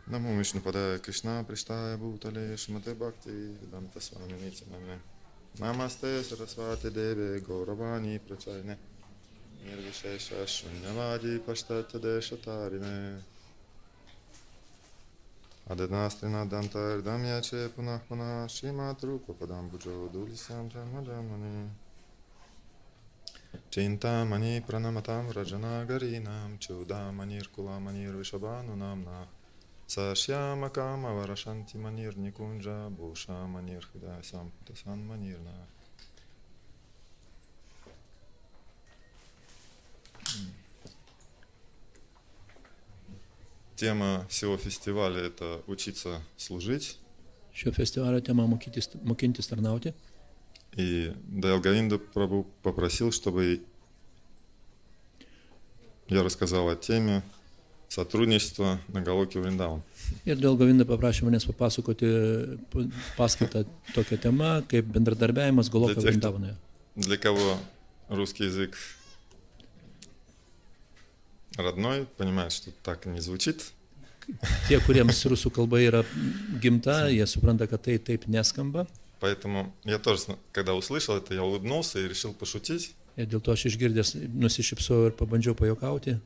Namo Vishnupadaya Krishna Prishtaya Bhutale Shrimate Bhakti Vedanta Swami Nityaname Namaste Saraswati Deve Gauravani Pracharine Nirvishesha Shunyavadi Pashtatya Deshatarine Adanastina Dantar Damyache Punah Punah Shrimat Rupa Padam Bhujo Dulisam Janmajamani Chintamani Pranamatam Rajanagarinam Chudamanir Kulamanir Vishabhanu Namna Sashyama Kama Varashanti Manir Nikunja Bhusha Manir Hidaya Samputasan Manirna. Тема всего фестиваля – это учиться служить. Šio festivalio tema mokintis tarnauti. И Даял Говинда Прабху попросил, чтобы я рассказал о теме сотрудничества на Галоке Вриндаван. Ir Dаял Говинда paprašė manęs papasakoti paskaitą tokią temą, kaip bendradarbiavimas Goloka Vrindavanoje. Для кого русский язык родной, понимает, что так не звучит. Tie, kuriems rusų kalba yra gimta, jie supranta, kad tai taip neskamba. Поэтому я тоже, когда услышал это, я улыбнулся и решил пошутить. Ir dėl to aš išgirdęs nusišypsojau ir pabandžiau pajuokauti.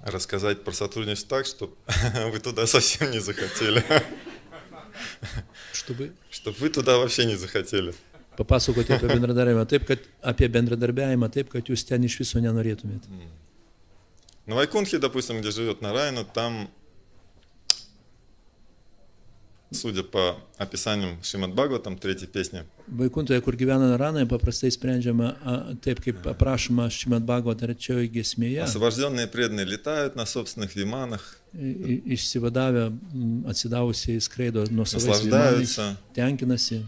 Рассказать про сотрудничество так, чтобы вы туда совсем не захотели. Чтобы вы туда вообще не захотели. Papasakoti apie bendradarbiavimą taip, kad jūs ten iš viso nenorėtumėte. На Вайкунтхе, допустим, где живет Нараяна, там, судя по описаниям Шримад Бхагаватам, 3 песня. Vaikuntoje, kur gyvena Naranoje, paprastai sprendžiama taip, kaip aprašoma Šrimad Bhagavata trečioje giesmėje. Освобожденные преданные летают на собственных виманах. Išsivadavę, atsidavusiai skraido nuo savais vimanais, tenkinasi.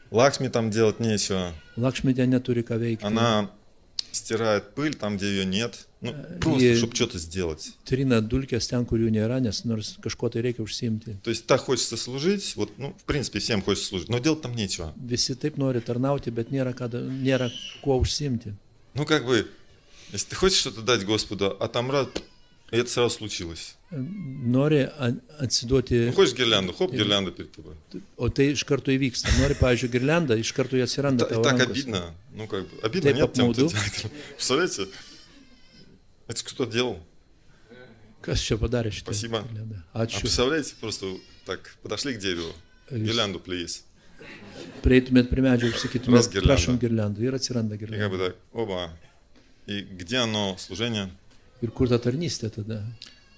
Лакшми там делать нечего. Lakshmi ten neturi ką veikti. Она стирает пыль там, где ее нет. Ну, просто, чтобы что-то сделать. Trina dulkes ten, kur jų nėra, nes nors kažko tai reikia užsiimti. То есть так хочется служить, вот, ну, в принципе, всем хочется служить, но делать там нечего. Visi taip nori tarnauti, bet nėra kuo užsiimti. Ну, как бы, если ты хочешь что-то дать Господу, а там раз, и это сразу случилось. Nori atsiduoti. Ну, хочешь гирлянду, хоп, гирлянда перед тобой. O tai iš karto įvyksta. Nori, pavyzdžiui, girliandą, iš karto jie atsiranda tavo так rankose. обидно, ну, как бы, обидно нет тем, кто делает. Представляете? Это кто делал? Kas čia padarė šitą? Спасибо. А представляете, просто так подошли к дереву, гирлянду плиз. Prieitumėt prie medžio ir sakytumėt, prašom girliandų, ir atsiranda И как girliandų. бы так, оба. И где оно, служение? Ir kur ta tarnystė tada?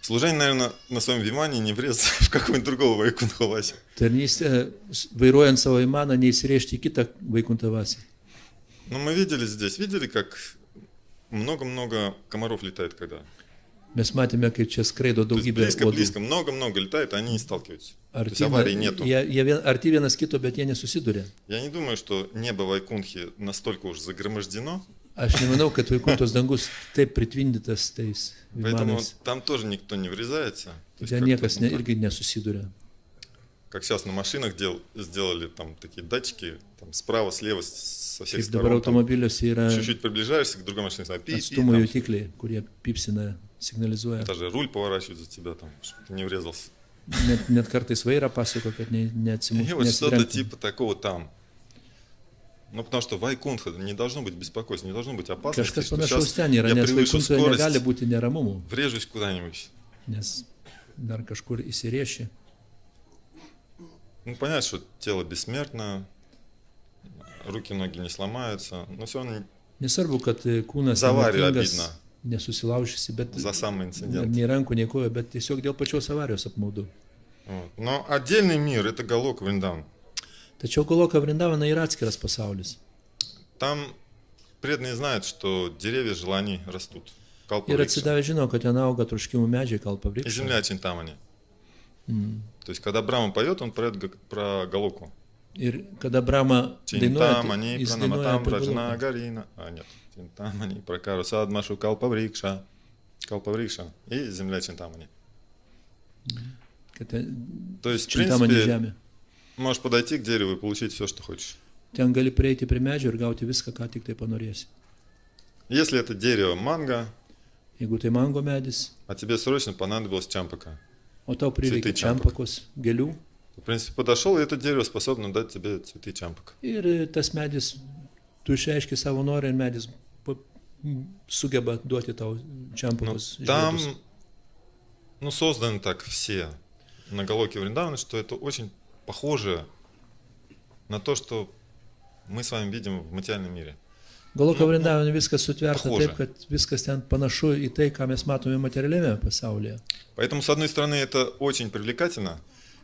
Служение, наверное, на своем вимане не врезаться в какого-нибудь другого Вайкунтхаваси. Tarnystė, vairuojant savo įmaną, neįsirėžti į kitą Vaikuntavasį. Ну, мы видели здесь, как много-много комаров летает когда. Mes matėme, kaip čia skraido daugybė близко, много-много летает, они не сталкиваются. То есть аварий нету. Jie arti vienas kito, bet jie nesusiduria. Я не думаю, что небо Вайкунтхи настолько уж загромождено. Aš nemanau, kad Vaikuntos dangus taip pritvindytas tais Поэтому vimanais. там тоже никто не врезается. Ten niekas irgi nesusiduria. Как сейчас на машинах сделали там такие датчики, там справа, слева, со всех Kaip dabar сторон. automobiliuose yra Чуть-чуть приближаешься к другой машине, atstumo jutikliai, kurie pypsina, signalizuoja. даже руль поворачивает за тебя, там, чтобы ты не врезался. Net kartais vairą pasako, kad И вот что-то типа такого там. Ну, потому что Вайкунтха не должно быть беспокойства, не должно быть опасности, Kažkas что panašaus сейчас ten yra, я nes превышу Vaikuntoje negali скорость, būti neramumų, врежусь куда-нибудь. nes dar kažkur įsirėši. Ну, понятно, что тело бессмертно, руки, ноги не сломаются, но все равно Nesvarbu, kad kūnas за аварию nemirtingas, обидно, nesusilaužysi, bet за самый инцидент. nei rankų, nei kojo, bet tiesiog dėl pačios avarijos apmaudu. Вот. Но отдельный мир – это Галока Вриндаван. Tačiau Goloka Vrindavana yra atskiras pasaulis. Там преданные знают, что деревья желаний растут. Ir Калпаврикша. atsidavę žino, kad ten auga troškimų medžiai И Kalpavrikša. земля Чинтамани. То есть, когда Брахма поет, он поет про Галоку. Ir kada Brahma dainuoja, Чинтамани, jis dainuoja Пранаматам, apie Раджана Goloką. Гарина. А, нет. Чинтамани, Пракару Садмашу, Калпаврикша. Калпаврикша. И земля Чинтамани. Kad ten То есть, в Čintamani принципе, žemė. можешь подойти к дереву и получить все, что хочешь. Ten gali prieiti prie medžio ir gauti viską, ką tik tai panorėsi. Если это дерево манго, Jeigu tai mango medis а тебе срочно понадобилась чампака. O tau prireikia Цветы чампак. čiampakos, gėlių. В принципе, подошел, и это дерево способно дать тебе цветы чампак. Ir tas medis, tu išreiški savo norą ir medis sugeba duoti tau Ну, čiampakos. там, žiedus. ну, созданы так все на Галоке Вриндаване, что это очень похоже на то, что мы с вами видим в материальном мире. Galoko Vrindavane viskas sutverta Pachоже. taip, kad viskas ten panašu į tai, ką mes matome materialiame pasaulyje. Поэтому, с одной стороны, это очень привлекательно,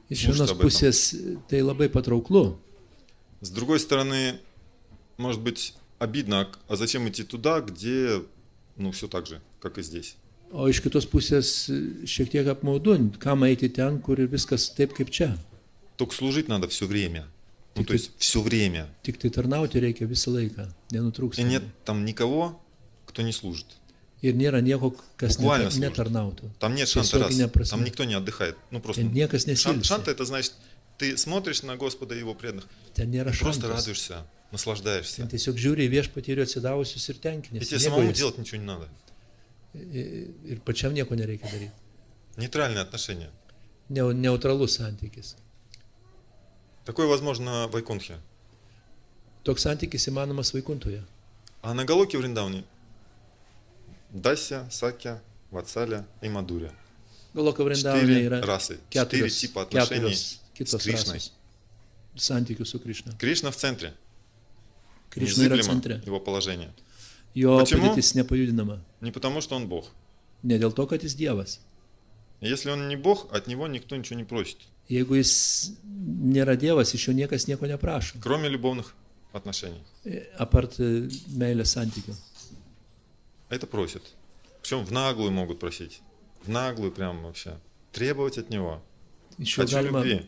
Iš слушать vienos об этом. pusės tai labai patrauklu, С другой стороны, может быть, обидно, а зачем идти туда, где, ну, все так же, как и здесь. o iš kitos pusės šiek tiek apmaudu, kam eiti ten, kur ir viskas taip kaip čia. Только служить надо все время. Ну, Ты- то есть все время. Tik tai tarnauti reikia visą laiką, И nenutrūkstamai. нет там никого, кто не служит. Ir nėra nieko, kas Bukvalno служит. netarnautų. Там нет шанта Tiesiog раз. neprasme. Там никто не отдыхает. Ну, просто Niekas nesilpsta. шанта это значит, ты смотришь на Господа и его преданных, Ten nėra просто šantos. радуешься, наслаждаешься. Ten tiesiog žiūri į viešpatį ir atsidavusius ir И tenkinės. тебе самому делать ничего не надо. Ir pačiam nieko nereikia daryti. Нейтральные отношения. Neutralus santykis. Такое возможно в Вайкунтхе. Toks santykis įmanomas Vaikuntoje. А на Галоке Вриндаване Дася, Сакья, Ватсаля и Мадуря. Galoko Vrindavane Четыре yra расы, четыре типа отношений kitos с Кришной. rasos santykių su Krišna. Кришна в центре. Krišna yra Незыблемо centre. его положение. Jo Почему? padėtis nepajudinama. Не потому, что он Бог. Ne dėl to, kad jis Dievas. Если он не Бог, от него никто ничего не просит, Jeigu jis nėra Dievas, iš jo niekas nieko neprašo. кроме любовных отношений. Apart meilės santykių. Это просит. Причем в наглую могут просить. В наглую прям вообще. Требовать от него. Iš jo Хочу galima любви.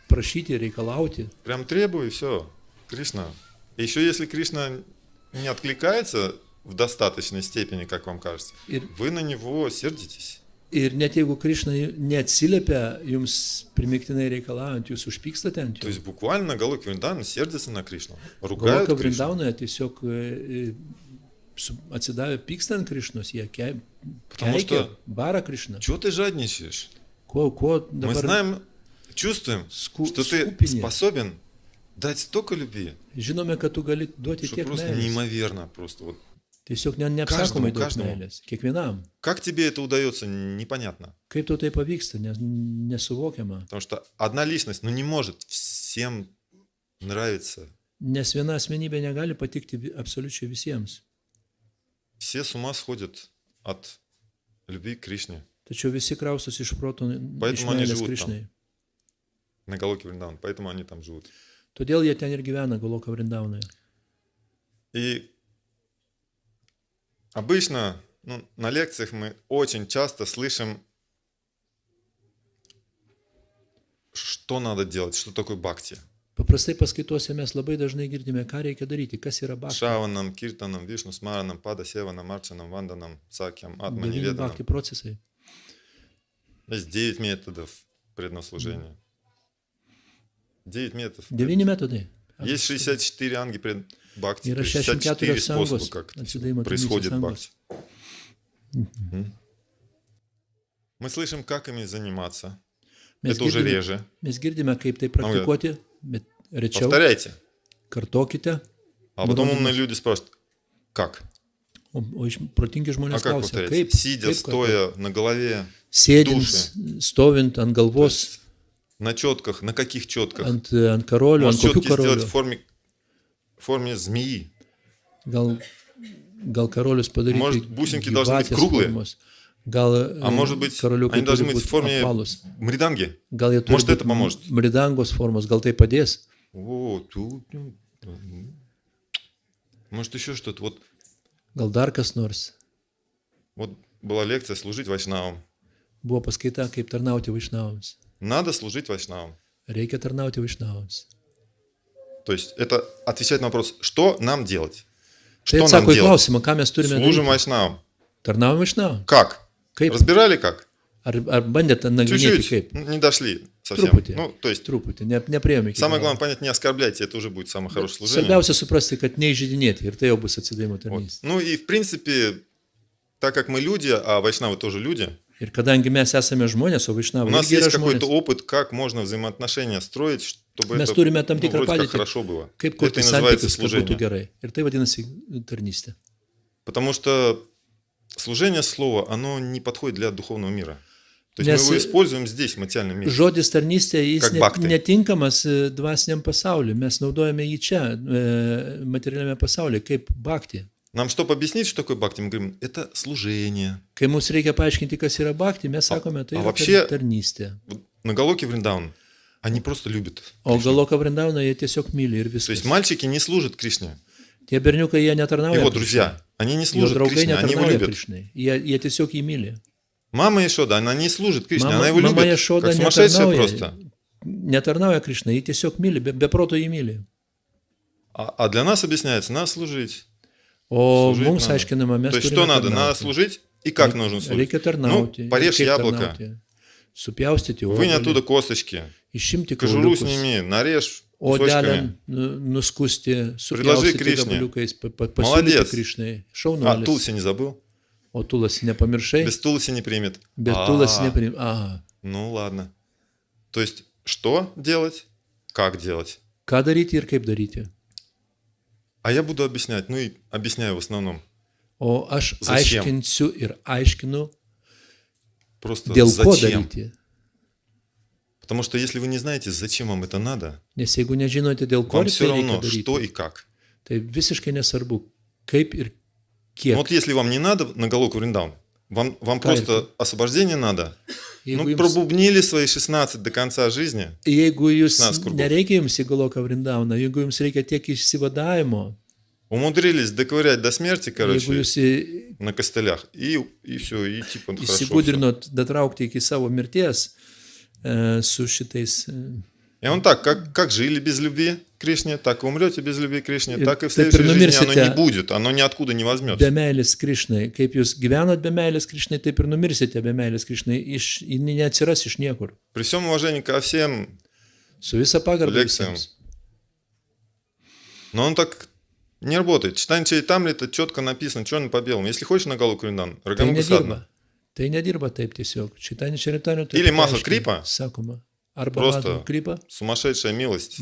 prašyti, reikalauti. Прям требую и все. Кришна. И еще если Кришна не откликается в достаточной степени, как вам кажется, Ir, вы на него сердитесь. ir net jeigu Krišna neatsiliepia jums primiktinai reikalaujant, jūs užpykstate ant То jo. есть буквально на Галоке Вриндавана сердятся на Кришну. Galoko Ругают Кришну. Vrindavanoje tiesiog atsidavę pykstant Krišnos, jie Потому keikia, что- bara Krišną. Чего ты жадничаешь? Ko Мы dabar знаем, чувствуем, что ты скупини. способен дать столько любви, Žinome, kad tu gali duoti что tiek просто meilės. неимоверно. Просто вот. Tiesiog neapsakomai daug Каждому. meilės. Kiekvienam. Как тебе это удается, непонятно. Kaip tau tai pavyksta, nesuvokiama. Потому что одна личность, ну, не может всем нравиться. Nes viena asmenybė negali patikti absoliučiai visiems. Все с ума сходят от любви к Кришне Tačiau visi kraustosi iš proto iš Поэтому они meilės живут Krišnai. на Галоке Вриндаван, поэтому они там живут. Todėl jie ten ir gyvena Galoko Vrindavanoje. И обычно ну, на лекциях мы очень часто слышим, что надо делать, что такое бхакти. Paprastai paskaitose mes labai dažnai girdime, ką reikia daryti, kas yra bhakti. Шаванам, Киртанам, Вишну, Смаранам, Пада, Севанам, Арчанам, Ванданам, Сакьям, Атма, 9 Неведанам. bhakti procesai. Есть 9 методов преданного служения. 9 методов. 9 metodai. Есть 64 анги пред бхакти, Yra то есть 64 64 способа, sangos как atsidavimo происходит tarnystės бхакти. sangos. Мгм. Мы слышим, как ими заниматься. Mes Это уже girdime, реже. mes girdime, kaip tai praktikuoti, bet rečiau Повторяйте. kartokite. А потом Nurodymus. умные люди спрашивают, как? O protingi А žmonės как klausia, повторяйте? kaip, Сидя, kaip стоя, на голове, sėdint, duše. stovint ant То galvos, есть на четках, на каких четках? ant karolių, ant Может, kokių четки сделать karolių. в форме змеи. Gal karolius padaryti Может, бусинки должны быть gyvatės круглые? formos. Gal А может быть, karoliukai они должны turi быть в būti форме apvalūs. мриданги? Gal jie turi Может, это būti поможет? mridangos formos, gal tai padės. О, тут. Может, еще что-то. Gal dar kas nors. Вот была лекция «Служить вайшнавам». Buvo paskaita, kaip tarnauti vaišnavams. Надо служить вайшнавам. Reikia tarnauti vaišnavams. То есть это отвечать на вопрос, что нам делать? Tai Что нам atsako į делать? klausimą, ką mes turime Служим daryti. вайшнавам. Tarnaujam vaišnavam. Как? Kaip? Разбирали как? Ar bandėte nagrinėti Чуть-чуть. kaip? Не дошли совсем. Truputį. Ну, то есть, Truputį, nepriėmė iki самое galo. главное понять, не оскорбляйте, это уже будет самое хорошее служение. Svarbiausia suprasti, kad neižeidinėti ir tai jau bus atsidavimo Вот. tarnystė. Ну и в принципе, так как мы люди, а вайшнавы тоже люди, Ir kadangi mes esame žmonės, o У vaišnavai нас irgi yra есть какой-то žmonės, опыт, как можно взаимоотношения строить, чтобы mes это turime tam ну, tikrą вроде как padėtį, хорошо было. kaip Это kurti и называется santykius, kad būtų служение. gerai. Ir tai vadinasi tarnystė. Потому что служение слова, оно не подходит для духовного мира. То есть Nes мы его используем здесь, в материальном мире. žodis tarnystė, jis Как bhakti. netinkamas dvasiniam pasauliu. Mes naudojame jį čia, materialiame pasaulyje, kaip bhakti. Нам, чтобы объяснить, что такое бхакти, мы говорим, это служение. Kai mums reikia paaiškinti, kas yra bhakti, mes sakome, tai yra вообще- tarnystė. Вот на Галоке Вриндаун, они просто любят. O Кришну. Galoka Vrindavana jie tiesiog myli ir То есть viskas. мальчики не служат Кришне. Tie berniukai, jie netarnauja. Его Krishna. друзья, они не Jo служат draugai Кришне, они его netarnauja любят. Krishnai. Jie tiesiog jį myli. Мама Ешода, она не служит Кришне, Mama- она его mama любит, Ješoda как сумасшедшая netarnauja. просто. Netarnauja Krishnai, jį tiesiog myli, be proto jį myli. А для нас объясняется, надо служить. O Служить mums надо. aiškinama, mes То есть turime что надо? Надо tarnauti. служить и как нужно служить? Reikia tarnauti. Ну, порежь Kaip яблоко, tarnauti? Supjaustyti вынь obuolį, оттуда косточки, išimti кожуру kauliukus, сними, нарежь odelę кусочками. nuskusti, Предложи supjaustyti Krishne. gabaliukais, pasiūlyti Молодец. Krišnai. А Šaunuolis. Тулси не забыл? O tulas nepamiršai, Без Тулси не примет. bet А, tulas neprim. Aha. Ну ладно. То есть, что делать, как делать? Ką daryti ir kaip daryti? А я буду объяснять, ну и объясняю в основном. O aš Зачем? aiškinsiu ir aiškinu, Просто dėl ko зачем? daryti. Потому что если вы не знаете, зачем вам это надо, Nes jeigu nežinote, dėl ko вам tai все reikia равно, что daryti, и как. tai visiškai nesvarbu, kaip ir Ну kiek. вот если вам не надо на Галоку Вриндаун, вам Кайф. просто освобождение надо, Jeigu ну jums, пробубнили свои 16 до конца жизни, jeigu jūs 16 krugus. nereikia jums į Galoką Vrindauną, jeigu jums reikia tiek išsivadavimo, умудрились доковырять до смерти, jeigu короче, jūs на костылях, и все, и типа хорошо. всё. įsigudrinot datraukti iki savo mirties su šitais. И он так, как жили без любви к Кришне, так и умрете без любви к Кришне, И так и в так следующей жизни оно numirsite не будет, оно ниоткуда не возьмется. Be meilės Krišnai. Kaip jūs gyvenot be meilės Krišnai, taip ir numirsite be meilės Krišnai. Ji neatsiras iš niekur. При всем уважении ко всем, Su visa pagarba Лекциям. visiems. но он так не работает. Читание Чаритамрита четко написано, черным по белому. Если хочешь на Галоку Вриндаун, Tai Рагануга Садна. nedirba. Tai nedirba taip tiesiog. Šitą nečeritanio Или Маха Крипа. Sakoma. Arba Просто Maha Kripa. Сумасшедшая милость.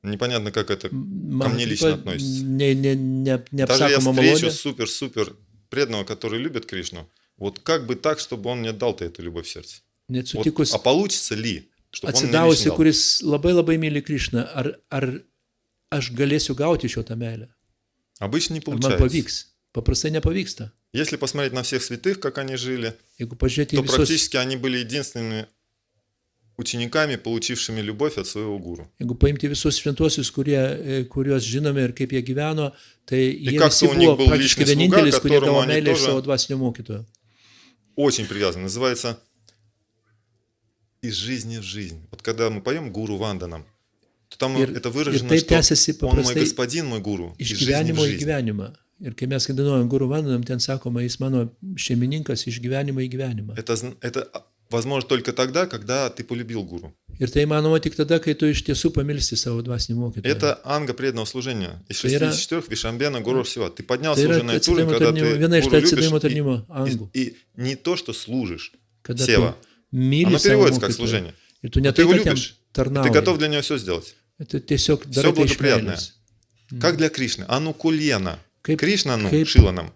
Непонятно, как это ко Maha мне лично относится. Даже я Neapsakoma встречу malonė. супер-супер преданного, который любит Кришну. Вот как бы так, чтобы он мне дал-то эту любовь в сердце? Net Вот, sutikus а получится ли, чтобы он мне atsidavusi, лично дал? kuris labai labai myli Krišną, ar aš galėsiu gauti šitą meilę? Обычно не Ar man получается. pavyks? Paprastai nepavyksta. Если посмотреть на всех святых, как они жили, Jeigu pažiūrėti то į visus, практически они были единственными учениками, получившими любовь от своего гуру. jeigu paimti visus šventuosius, kuriuos žinome ir kaip jie gyveno, tai jie как-то visi у них buvo был praktiškai личный слуга, vienintelis, kurie которому gavo они meilę iš тоже- savo dvasinio mokytojo. Очень привязан. Называется «Из жизни в жизнь». Вот когда мы поем «Гуру Ванданам», то там Ir- это ir выражено, tai что tęsiasi он мой paprastai господин, мой гуру, из iš жизни в gyvenimo į жизнь. gyvenimą. Ir kai mes dainuojam Guru Vandanam, ten sakoma, jis mano šeimininkas iš gyvenimo į gyvenimą. Это возможно только тогда, когда ты полюбил гуру. Ir tai manoma tik tada, kai tu iš tiesų pamilsti savo dvasinį mokytoją. Это анга преданного служения. Из Tai yra- 64 Вишамбена Гуру Сива. Ты поднялся Tai yra уже на эту уровень, atsidavimo когда tarnymo, ты viena iš гуру atsidavimo любишь, tarnymo angų. и не то, что служишь, Kada Сева. tu myli Оно savo переводится как mokytoją. служение. Ir tu ne Но ты tai, его kad jam любишь, ты готов tarnauji. для него все сделать. Tu tiesiog Все darai tai iš благоприятное. meilės. Как для Кришны. Анукулена. Kaip- Кришна, ну, kaip- Шиланам,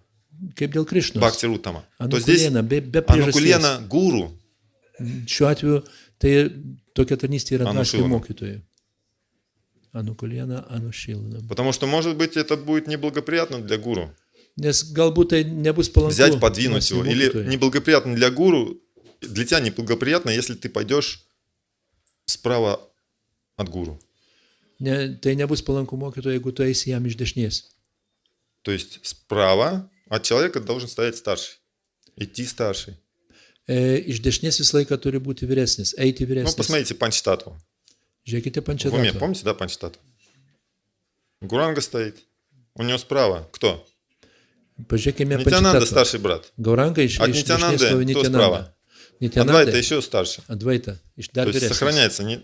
Kaip dėl Krišnos. Бхакти Рутама. То здесь Anukulėna, be priežasties. Анукулена гуру. Šiuo atveju tai tokia tarnystė yra dvasinio Anušilana. mokytojai. Anukulėna, Anušilana. Потому что, может быть, это будет неблагоприятно для гуру. Nes galbūt tai nebus palanku. Взять, подвинуть его. dvasiniam Или mokytojui. неблагоприятно для гуру. Для тебя неблагоприятно, если ты пойдешь справа от гуру. Tai nebus palanku mokytojui, jeigu tu eisi jam iš dešinės. То есть справа от человека должен стоять старший. Идти старший. Iš dešinės visą laiką turi būti vyresnis, eiti Ну, vyresnis. посмотрите Панчтатву. Žiūrėkite В уме, pančiadatą. помните, да, Панчтатву? Гуранга стоит. У него справа кто? Pažiūrėkime Нитянанда pančiadatą. старший брат. Gaurangai iš От dešinės Нитянанды stovi кто Nityananda. справа? Адвайта Nityananda, еще старше. Advaita, iš dar То есть vyresnis. сохраняется.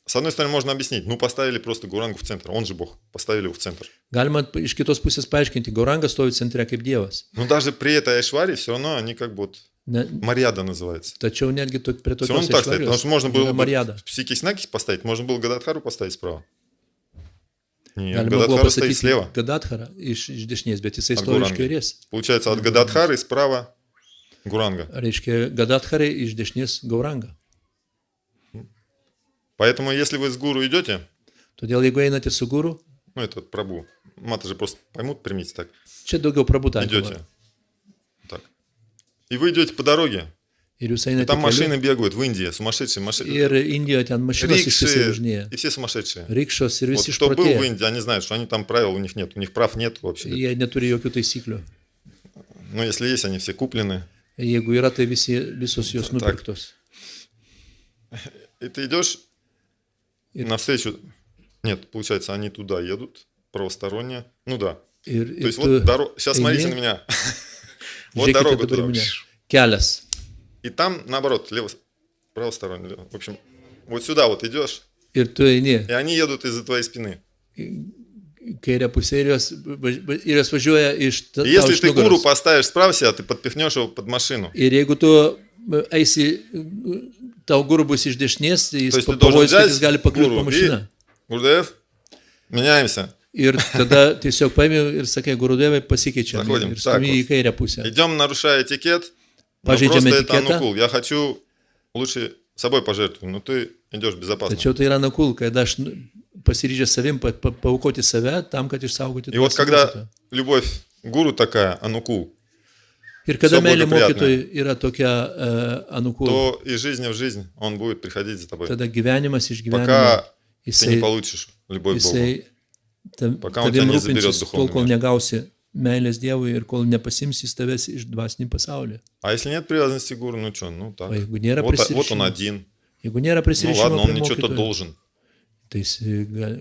с одной стороны, можно объяснить, ну, поставили просто Гурангу в центр, он же Бог, поставили его в центр. Galima iš kitos pusės paaiškinti, Gaurangas stovi centre kaip Dievas. Но даже при этой Айшваре все равно они как бы вот Ne, Марьяда называется. tačiau netgi prie Все tokios равно так стоит, потому išvarijos что можно было yra бы Mariada. Псикиснакис поставить, можно было Гададхару поставить справа. Нет, Galima buvo Гададхара стоит pasakyti слева. Gadadharą iš dešinės, bet jisai От stovi iš Гуранги. kairės. Получается, от Гададхары справа Гуранга. Reiškia, Gadadharai iš dešinės Gauranga. Поэтому, если вы с гуру идете, Todėl jeigu einate su guru, ну, это Прабу, маты же просто поймут, примите так, čia daugiau prabūta. идете. Так. И вы идете по дороге, Ir jūs и einate там keliu. машины бегают в Индии, сумасшедшие машины. Ir Indijoje ten mašinos ištisai Рикши, važinėja. и все сумасшедшие. Rikšos ir Вот visi кто был в išprotėję. Индии, они знают, что они там правил у них нет, у них прав нет вообще. Jie neturi jokių taisyklių. Но если есть, они все куплены. Jeigu yra, tai visos jos nupirktos. И ты идешь навстречу. Нет, получается, они туда едут, правосторонне. Ну да. Ir, То ir есть tu вот дорога. Сейчас смотрите на eini, меня. Вот žiūrėkite дорога dabar į туда. mane. Kelias. И там, наоборот, правосторонне. В общем, вот сюда вот идешь, Ir tu eini и они едут из-за твоей спины. kairę pusę ir jos važiuoja iš И если iš ты гуру nugaros. поставишь справа себя, ты подпихнешь его под машину. Ir jeigu tu eisi, tau guru bus iš dešinės, tai То jis есть ты должен pavojus, kad jis взять gali pakliūti гуру po и mašiną. Гурдев, меняемся. Ir tada tiesiog paėmė ir sakai, Gurudevai pasikeičiam Заходим. ir Так stumi вот. į kairę pusę. Идем, нарушая этикет. Но Пожидем просто это этикета. анукул. Я хочу лучше собой пожертвовать, но ты идешь безопасно. Tačiau tai yra nakul, kad aš pasiryžęs savim paaukoti save tam, kad išsaugoti И вот dvasinį когда mokytoją. любовь к гуру такая, анукул, Ir kada всё meilė благоприятное, mokytojui yra tokia anukul, то из жизни в жизнь он будет приходить за тобой. tada gyvenimas iš gyvenimo Пока ты не jisai, получишь любовь к Богу. jisai Пока он тебя tavim не заберет в rūpinsis духовный tol, kol мир. negausi meilės Dievui ir kol nepasims jis tavęs iš dvasinį pasaulį. А если нет привязанности к гуру, ну что, ну так. O jeigu nėra Вот он prisirišimo, один. jeigu nėra Ну prisirišimo ладно, он prie мне что-то mokytojo, должен. tai jis,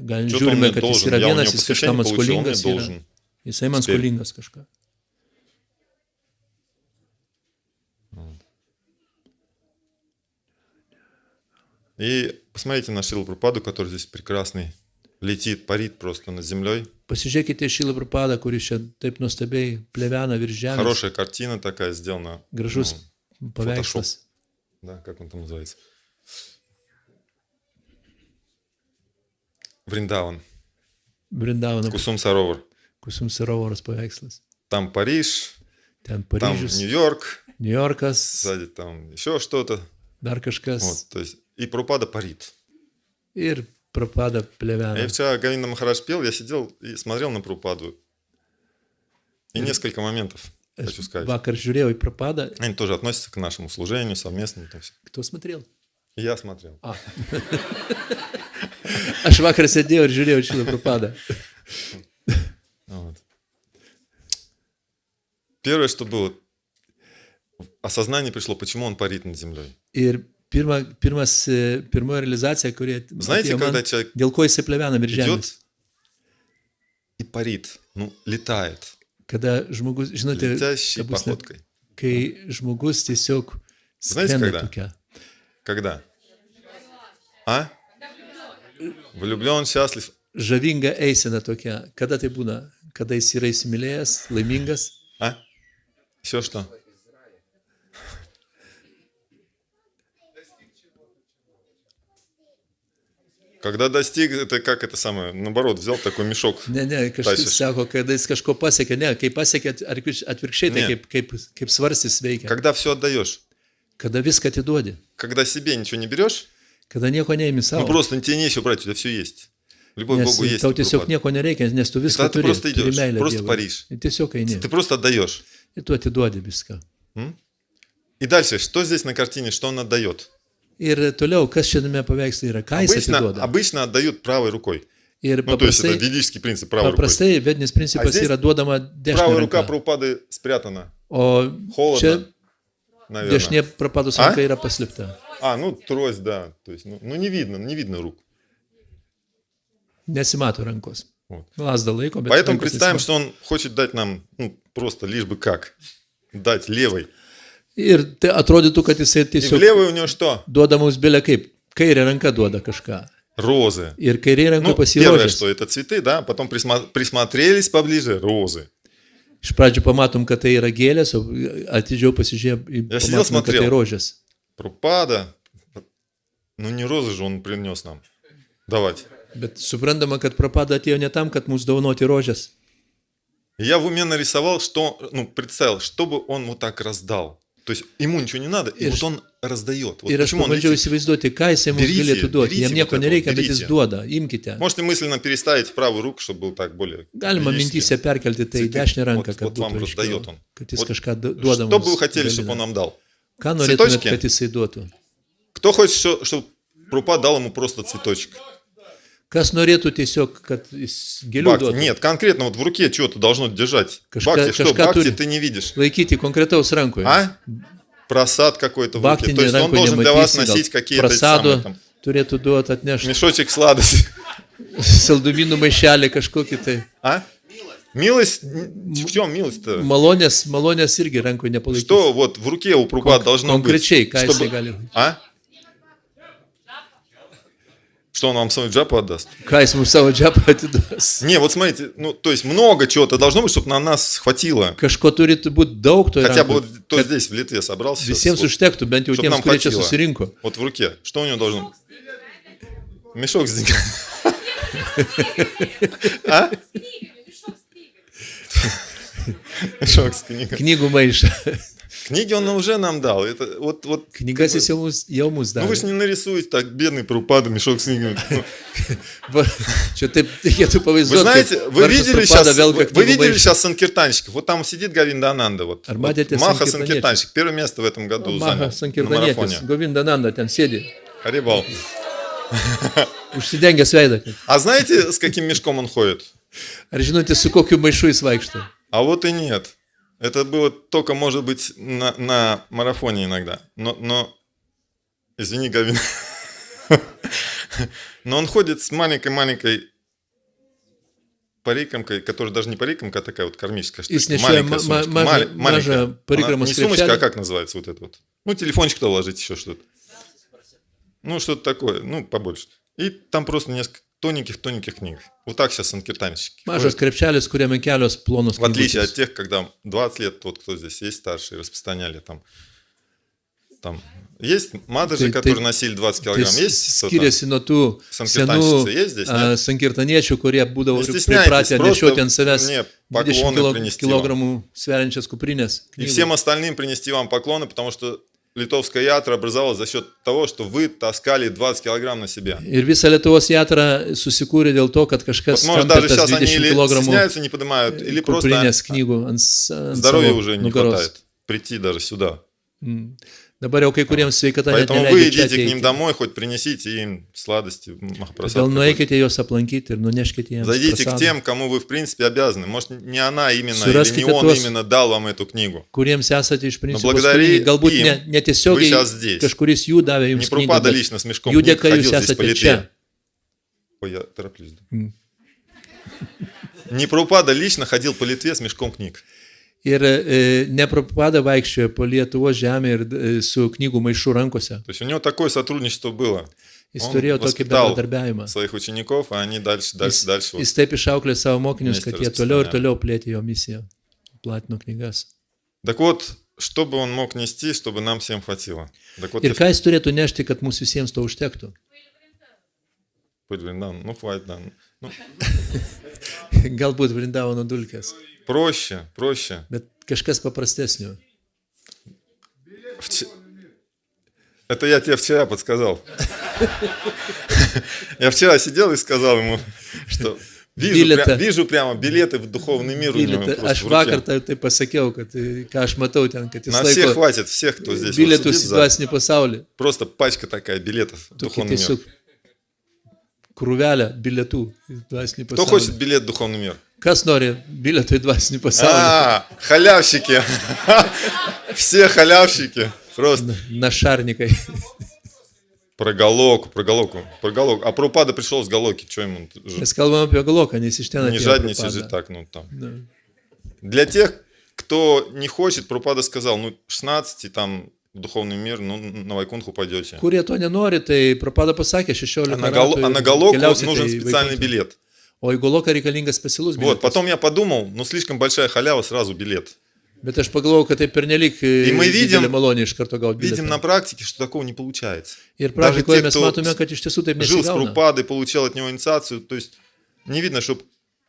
gal Что-то он žiūrime, мне kad jis должен. yra Я у него vienas, jis kažkam посвящение получил, он мне atskolingas yra. должен. Jisai man Теперь. skolingas kažką. И посмотрите на Шрилу Прабхупаду, который здесь прекрасный. Летит, парит просто над землей. Pasižiūrėkite Šilą Prabhupadą, kuris čia taip nuostabiai plevena virš žemės. Хорошая картина такая сделана. Gražus Ну, paveikslas. да, как он там называется? Вриндаван. Brindavano Кусум Саровар. Kusum Sarovaras paveikslas. Там Париж, Ten там Paryžius, Нью-Йорк, Niujorkas, сзади там еще что-то. dar kažkas. Вот, то есть, и Прабхупада парит. Ir Prabhupada И plevena. вчера Говинда Махарадж пел, я сидел и смотрел на Прабхупаду. И несколько моментов, хочу сказать. Vakar žiūrėjau į Prabhupadą. Они тоже относятся к нашему служению совместному. Там всё. Кто смотрел? И я смотрел. Aš vakar sėdėjau ir žiūrėjau Šilą Prabhupadą. Вот. Первое, что было, осознание пришло, почему он парит над землей. Ir pirmoji realizacija, kuri Знаете, atėjo man, когда человек dėl ko jisai plevena virš žemės. идет и парит, ну, летает, Kada žmogus, žinote, летящей ta prasme, походкой. kai žmogus tiesiog Знаете, skrenda когда? tokia. Когда? А? Влюблен, счастлив. Žavinga eisena tokia. Kada tai būna? Kada jis yra įsimylėjęs, laimingas. А? Еще что? Когда достиг, это как это самое, наоборот, взял такой мешок. Ne, kažkas Taisiš. sako, kada jis kažko pasiekė. Ne, kai pasiekė atvirkščiai, tai Ne. kaip svarstys veikia. Когда все отдаешь. Kada viską atiduodi. Когда себе ничего не берешь, Kada nieko neimi ну savo. просто тебе нечего брать, у тебя все есть. Любовь к Nes Богу есть. tau у tiesiog Прабхупады. nieko nereikia, nes tu viską Tada tu turi. просто Turi идешь, meilę просто Dievui. паришь. Ir tiesiog eini. Ты просто отдаешь. Ir tu atiduodi viską. И дальше, что здесь на картине, что он отдает? Ir toliau, kas šiame paveiksle yra, ką jis atiduoda. Обычно отдают правой рукой. Ir Ну, то есть это paprastai, ведический принцип правой рукой. paprastai vedinis principas здесь yra duodama dešinė Правая рука ranka. Прабхупады спрятана. O Холодно, čia наверное. dešinė prapados ranka yra paslėpta. Ну трость, да. То есть, ну не видно рук. Nesimato rankos. Вот. Lasda laiko, bet Поэтому rankos представим, nesimato. что он хочет дать нам, ну, просто лишь бы как. Дать левой. Ir tai atrodytų, kad jisai И в tiesiog левой у него что? duoda mums belė kaip. Kairė ranka duoda kažką. розы. Ir kairė ranka Ну, pas jį первое, rožės. что это цветы, да, потом присмотрелись поближе, розы. Iš pradžių pamatom, kad tai yra gėlės, o atidžiau pasižiūrėjom, Я сидел, pamatom, kad tai смотрел. rožės. Прабхупада, ну не розы же он принес нам давать. Bet suprantama, kad Prapada atėjo ne tam, kad mūsų dovanoti rožės. И я в уме нарисовал, что, ну, представил, чтобы он вот так раздал. То есть ему ничего не надо, и вот он раздает. Вот Ir aš почему он pabandžiau летит. įsivaizduoti, ką jisai mums Daryti, galėtų duoti. daryti Jam nieko вот это, nereikia, bet daryti. jis duoda. Imkite. Можете мысленно переставить в правую руку, чтобы был так более Galima физически. mintyse perkelti tai į Цветы. dešinę ranką, Вот- kad вот вам būtų раздает aiškiau, он. kad jis Вот kažką duoda Что бы mums. вы хотели, чтобы dalina. он нам дал? Ką norėtumėt, Цветочки? kad jisai duotų? Кто хочет, чтобы Прабхупада дал ему просто цветочек? Kas norėtų tiesiog, kad jis gėlių Бхакти. duotų? Нет, конкретно вот в руке что-то должно держать. Кашка- Бхакти, что? кашка Бхакти тури. ты не видишь. Laikyti konkretaus rankoje. А? Просад какой-то в руке. То Baktinį есть он rankoje должен для вас nematysi, носить gal какие-то prasado самые, там, turėtų duoti atnešti мешочек сладостей. saldumynų maišelį kažkokį tai. А? Милость? В чем милость-то? Malonės irgi rankoje nepalaikyti. Что вот в руке у Прабхупады должно быть? Konkrečiai, ką jisai Чтобы... gali. А? Что он вам свою джапу отдаст? Ką jis mums savo džepą atiduos. Не, вот смотрите, ну, то есть много чего-то должно быть, чтобы на нас хватило. Kažko turėtų būti daug toje Хотя бы rankoje. вот кто здесь в Литве собрался сейчас, Visiems вот, užtektų, bent jau Чтоб tiems, нам kurie čia хватило. susirinko. вот в руке. Что у него должно быть? Мешок с деньгами. А? Мешок с книгой. Knygų maišą. Книги он уже нам дал. Это вот Knygas jis jau mus ну вы же davė. не нарисуете так, бедный Прабхупада, мешок с книгами. Ну, Va, Čia taip reikėtų Вы pavaizduoti. знаете, kaip вы vargšas видели Prabhupada сейчас, velka вы knygų видели maišą. сейчас санкиртанщиков? Вот там сидит Говиндананда, вот, Ar вот matėte Маха sankirtaniečius? санкиртанщик, первое место в этом году Maha занял на марафоне. Sankirtanietis, Govindananda ten sėdi, Харибал. užsidengęs veidą. А знаете, с каким мешком он ходит? Ar žinote, su kokiu maišu jis vaikšto? А вот и нет. Это было только, может быть, на марафоне иногда. Но извини, Гавин. Но он ходит с маленькой парикомкой, которая даже не парикомка, а такая вот кармическая штука. Jis nešioja Маленькая сумочка. mažą Маленькая. parikramos Она не сумочка, а krepšelį. как называется вот это вот? Ну, телефончик туда вложить еще что-то. Ну, что-то такое, ну, побольше. И там просто несколько тоненьких книг. Вот так сейчас санкиртанщики. Mažas krepšelis, kuriame kelios plonos В отличие от knygutės. тех, когда 20 лет, вот кто здесь есть старшие, распространяли там есть мададжи, Ты- которые ты- носили 20 Tai килограмм, есть кто-то? skiriasi nuo tų Sankirtanščica есть здесь, senų нет? sankirtaniečių, kurie būdavo Не стесняйтесь, pripratę просто nešioti ant savęs мне 20 поклоны принести kg sveriančias kuprinės. И всем остальным принести вам поклоны, потому что литовская ятра образовалась за счет того, что вы таскали 20 килограмм на себе. Ir visa Lietuvos jatra susikūrė dėl to, kad kažkas Вот, может, tempė даже tas сейчас они 20 или kg стесняются, не поднимают, или просто kuprinės knygų ant здоровья savo уже не nugaros. хватает прийти даже сюда. Dabar jau kai kuriems sveikata net Поэтому вы neleidžia čia идите к ним ateiti. домой, хоть принесите им сладости, Todėl махапрасад какой-то. nueikite juos aplankyti ir nuneškite jiems. Зайдите к prasadą. тем, кому вы в принципе обязаны. Может, не она именно, Suraskite или не он tuos- именно дал вам эту книгу. Kuriems esate iš principo благодаря skolingi, galbūt им netiesiogiai вы сейчас здесь. kažkuris jų davė Не jums knygą, Прабхупада bet лично с мешком jų книг dėka ходил jūs здесь по esate Литве. čia. Ой, я тороплюсь. Не Прабхупада лично ходил по Литве с мешком книг. Ir ne Prabhupada vaikščiojo po Lietuvos žemę ir su knygų maišu rankose. То есть у него такое сотрудничество было. Jis Он turėjo tokį воспитал bendradarbiavimą. своих учеников, а они дальше. Jis taip išauklė savo mokinius, Vmėstė kad jie toliau ir распространяли. toliau plėtė jo misiją. Platino knygas. Так вот, что бы он мог нести, чтобы нам всем хватило? Так вот, Ir ką jis turėtų nešti, kad mūsų visiems to užtektų? ну хватит, да. Ну, Galbūt Vrindavano dulkės, проще. bet kažkas paprastesnio. Это я тебе вчера подсказал. Я вчера сидел и сказал ему, что вижу прямо билеты в духовный мир у него просто Aš в vakar руке. tai pasakiau, kad ką aš matau ten, kad jis На всех laiko хватит, всех, кто здесь вот bilietus сидит į за. dvasinį pasaulį. Просто пачка такая билетов в Tokį духовный мир. tiesiog krūvelę bilietų į dvasinį Кто хочет pasaulį. билет в духовный мир? Kas nori bilietų į dvasinį pasaulį? Халявщики. Все халявщики. Просто. Našarnikai. Про Галоку. А Прабхупада пришел с Галоки, что ему Mes kalbame apie Galoką, nes iš ten не atėjo жадничать же Prabhupada. так, ну там. Nu, Для тех, кто не хочет, Прабхупада сказал, ну 16 там в духовный мир, ну, на Вайкунху пойдете. Kurie to nenori, tai Prapada pasakė 16 А metų. на Галоку нужен специальный билет. O į Goloką reikalingas specialus Вот, bilietas. потом я подумал, ну, слишком большая халява, сразу билет. Bet aš pagalvojau, kad tai pernelyg мы видим- didelė malonė iš karto gauti Видим bilietą. на практике, что такого не получается. Ir Даже praktikoje те, mes кто matome, kad iš tiesų taip жил с nesigauna. Прабхупадой, получал от него инициацию, то есть не видно, что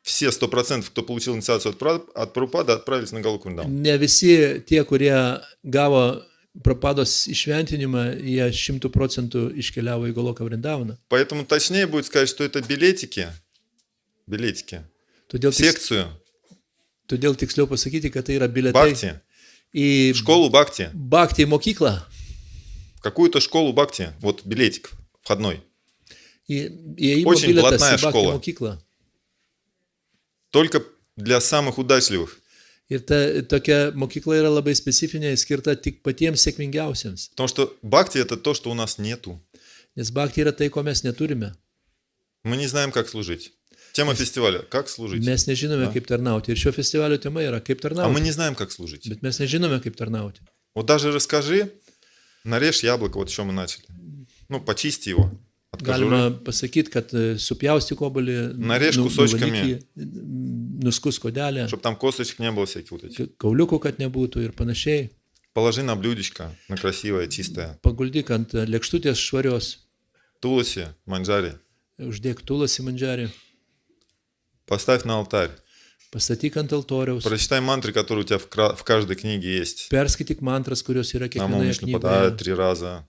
все 100%, кто получил инициацию от Прабхупады, отправились на Галоку Вриндаван. Ne visi tie, kurie gavo Prapados išventinimą, jie 100% iškeliavo į Goloką Vrindavaną. Поэтому точнее будет сказать, что это билетики Todėl, в секцию todėl tiksliau pasakyti, kad tai yra biletai Бхакти, į в школу Бхакти, Bhakti mokyklą, в какую-то школу Бхакти, вот билетик входной. įėjimo Очень biletas блатная į Bhakti škola. mokyklą. Только для самых удачливых. Ir tokia mokykla yra labai specifinė, skirta tik patiems sėkmingiausiems. Потому что Бхакти это то, что у нас нету. Nes Bhakti yra tai, ko mes neturime. Мы не знаем, как служить. Тема фестиваля – как служить. Mes nežinome, Da. kaip tarnauti. Ir šio festivalio tema yra, kaip А мы tarnauti. не знаем, как служить. Bet mes nežinome, kaip tarnauti. Вот даже расскажи, нарежь яблоко, вот с чем мы начали. Ну, почисти его от кожуры. Galima pasakyti, kad supjausti kobalį, Нарежь кусочками. nuskus kodelę, Чтобы там косточек не было всяких вот этих. kauliukų, kad nebūtų ir panašiai. Положи на блюдечко, на красивое, чистое. Paguldyk ant lėkštutės švarios, Туласи, манджари. uždėk tulas į mandžiarį, Поставь на алтарь. pastatyk ant altoriaus, Прочитай мантры, которые у тебя в каждой книге есть. perskaityk mantras, kurios yra Намо kiekvienoje Вишнупадая knygoje. 3 раза.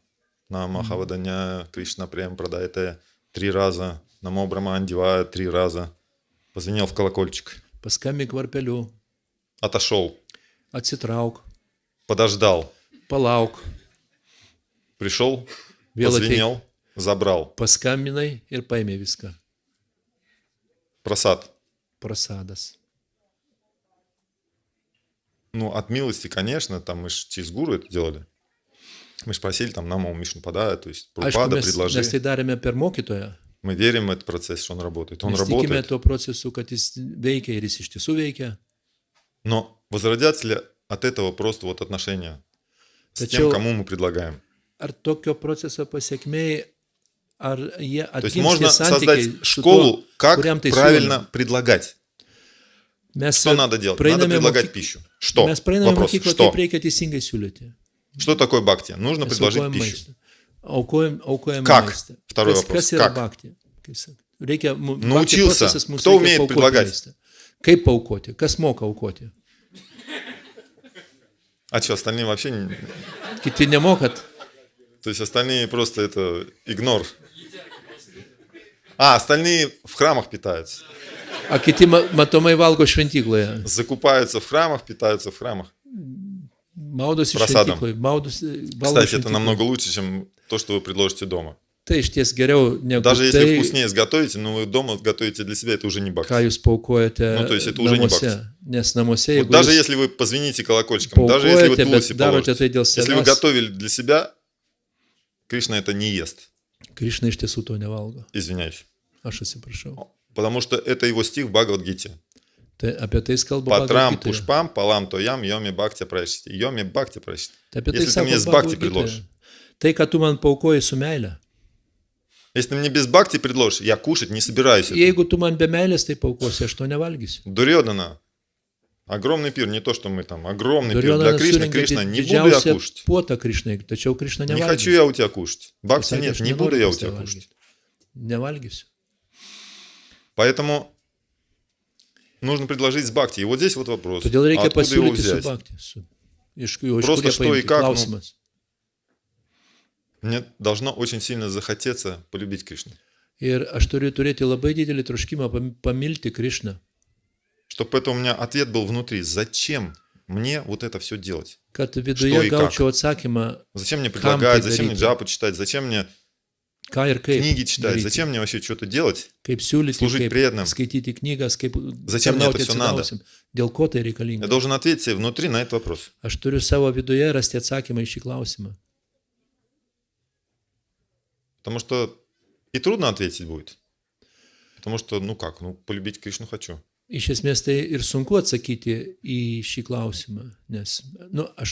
Намо Хаваданя Кришна Прем Прадайте 3 раза. Намо Брахман Дивая 3 раза. Позвенел в колокольчик. Paskambink varpeliu, Отошел. atsitrauk, Подождал. palauk, Пришел. vėl ateik, Позвенел. Забрал. paskambinai ir paėmė viską. Просад. Prasadas. Ну, от милости, конечно, там мы же через гуру это делали. Мы же просили там Намо Вишнупадая, то есть Aišku, Прабхупада, mes предложи. tai darėme per mokytoją. Мы верим в этот процесс, что он работает. Он Mes tikime работает. tuo procesu, kad jis veikia ir jis iš tiesų veikia. Но возродятся ли от этого просто вот отношения с тем, Tačiau кому мы предлагаем? ar tokio proceso pasiekmei, ar jie То есть atgims можно tie создать santykiai su школу, tuo, как kuriam tai правильно предлагать. Mes Что надо делать? Надо praeiname предлагать mokyk- пищу. Что? Mes praeiname Вопрос. mokyklą, Что? kaip reikia teisingai siūlyti. Что такое бхакти? Нужно Mes предложить aukojam пищу. maistą. Aukojam Как? maistą. Второй Kas, вопрос. kas yra Как? bhakti? Kaip sakant? Reikia, bhakti Научился. procesas mums Кто reikia умеет paaukoti предлагать? maistą. Kaip paaukoti? Kas moka aukoti? А что, остальные вообще не... Kiti nemokat. То есть остальные просто это игнор. А, остальные в храмах питаются. A kiti matomai valgo šventykloje. Закупаются в храмах, питаются в храмах. Maudosi Prasadam. šventykloje. Valgo Кстати, это šventykloje. намного лучше, чем то, что вы предложите дома. Tai iš ties geriau negu Даже если tai, вкуснее сготовите, но вы дома готовите для себя, это уже не бхакти. ką jūs paukojate Nu, to есть это уже не namuose. Nes namuose, Вот jeigu даже jūs если вы позвоните колокольчиком, даже если вы paukojate, туласи bet darote tai положите, dėl если вы savęs, готовили для себя, Кришна это не ест. Krishna iš tiesų to nevalgo. Извиняюсь. Aš atsiprašau. Потому что это его стих в Бхагавад-гите. Tai apie tai jis kalba Патрам, Bhagavad Gitoje. пушпам, палам, тоям, йоми бхакти прайшти. Йоми бхакти прайшти. Tai apie tai Если ты мне sako с бхакти Bhagavad предложишь. Gitoje. Tai, ką tu man paukoji su meile. Если ты мне без бхакти предложишь, я кушать не собираюсь. Jeigu tu man be meilės tai paukosi, aš to nevalgysiu. Дурьодана. Огромный пир, не то, что мы там. Огромный пир Duryodanas для Кришны. surinkė Кришна, не буду я didžiausią кушать. puotą Krišnai, tačiau Krišna Не хочу nevalgysiu. я у тебя кушать. Бхакти Sakė, нет, aš не буду nenoriu я у pas тебя tave кушать. valgyti. Nevalgysiu. Поэтому нужно предложить с бхакти. И вот здесь вот вопрос. Todėl А reikia откуда его pasiūlyti su взять? bhakti. Iš kur Просто jie что и paimti? как, ну, Klausimas. Мне должно очень сильно захотеться полюбить Кришну. Ir aš turiu turėti labai didelį troškimą pamilti Krišną. Чтобы это у меня ответ был внутри. Зачем мне вот это все делать? Kad Что viduje и как? gaučiau atsakymą, Зачем мне Kam предлагать? tai Зачем мне daryti? джапу читать? Зачем мне ką ir kaip. книги читать? daryti. Зачем мне вообще что-то делать? Kaip siūlyti, Служить kaip преданным. skaityti knygas, kaip Zачем мне это tarnauti всё надо? atsidausim. Dėl ko tai Я reikalinga? должен ответить себе внутри на этот вопрос. Aš turiu savo viduje rasti atsakymą į šį klausimą. Потому что и трудно ответить будет. Потому что, ну как, ну полюбить Кришну хочу. Iš esmės tai ir sunku atsakyti į šį klausimą, nes,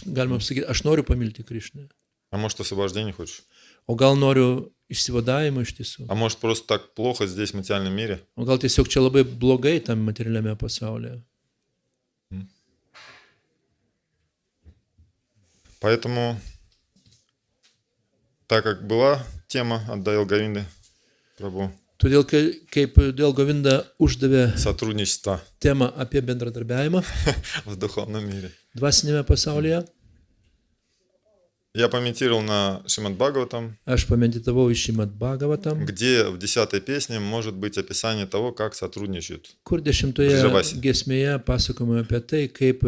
galima pasakyti, aš noriu pamilti Krišną. А может, освобождение хочешь? O gal noriu išsivadavimo iš tiesų. А может, просто так плохо здесь, в материальном мире? O gal tiesiog čia labai blogai tam materialiame pasaulyje. Поэтому, так как была тема от Дайл Говинды, Прабhu, Todėl, kaip Dėl Govinda uždavė сотрудничество temą apie bendradarbiavimą в духовном мире. dvasinėme pasaulyje, Я поментировал на Шримад Бхагаватам, aš pameditavau iš Šrimad Bhagavatam, где в 10-й песне может быть описание того, как сотрудничают. kur 10 giesmėje pasakoma apie tai, kaip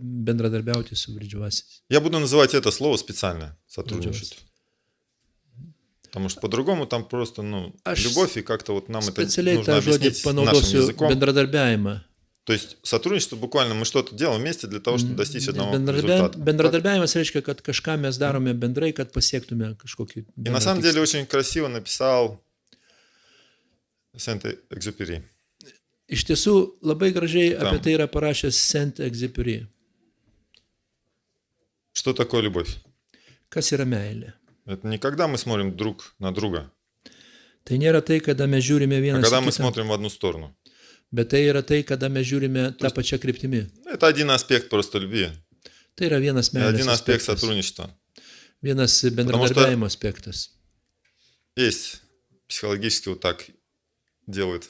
bendradarbiauti su Vridžavasiais. Я буду называть это слово специально «сотрудничают». Потому что по-другому там просто, любовь, и как-то вот нам это Specialiai нужно tą žodį объяснить нашим panaudosiu языком. bendradarbiavimą. То есть сотрудничество буквально мы что-то делаем вместе для того, чтобы достичь одного результата. Bendradarbiavimas reiškia, kad kažką mes darome bendrai, kad pasiektume kažkokį. И на самом деле очень красиво написал Сент-Экзюпери. Iš tiesų, labai gražiai Tam. apie tai yra parašęs Saint-Exupéry. Что такое любовь? Kas yra meilė? Это не когда мы смотрим друг на друга, Tai nėra tai, kada mes žiūrime а vienas когда į мы kitą, смотрим в одну сторону. bet tai yra tai, kada mes žiūrime tą pačią kryptimį. Это один аспект просто любви, Tai yra vienas и meilės один аспект aspektas, сотрудничества. vienas bendradarbiavimo aspektas. Есть психологически вот так делают.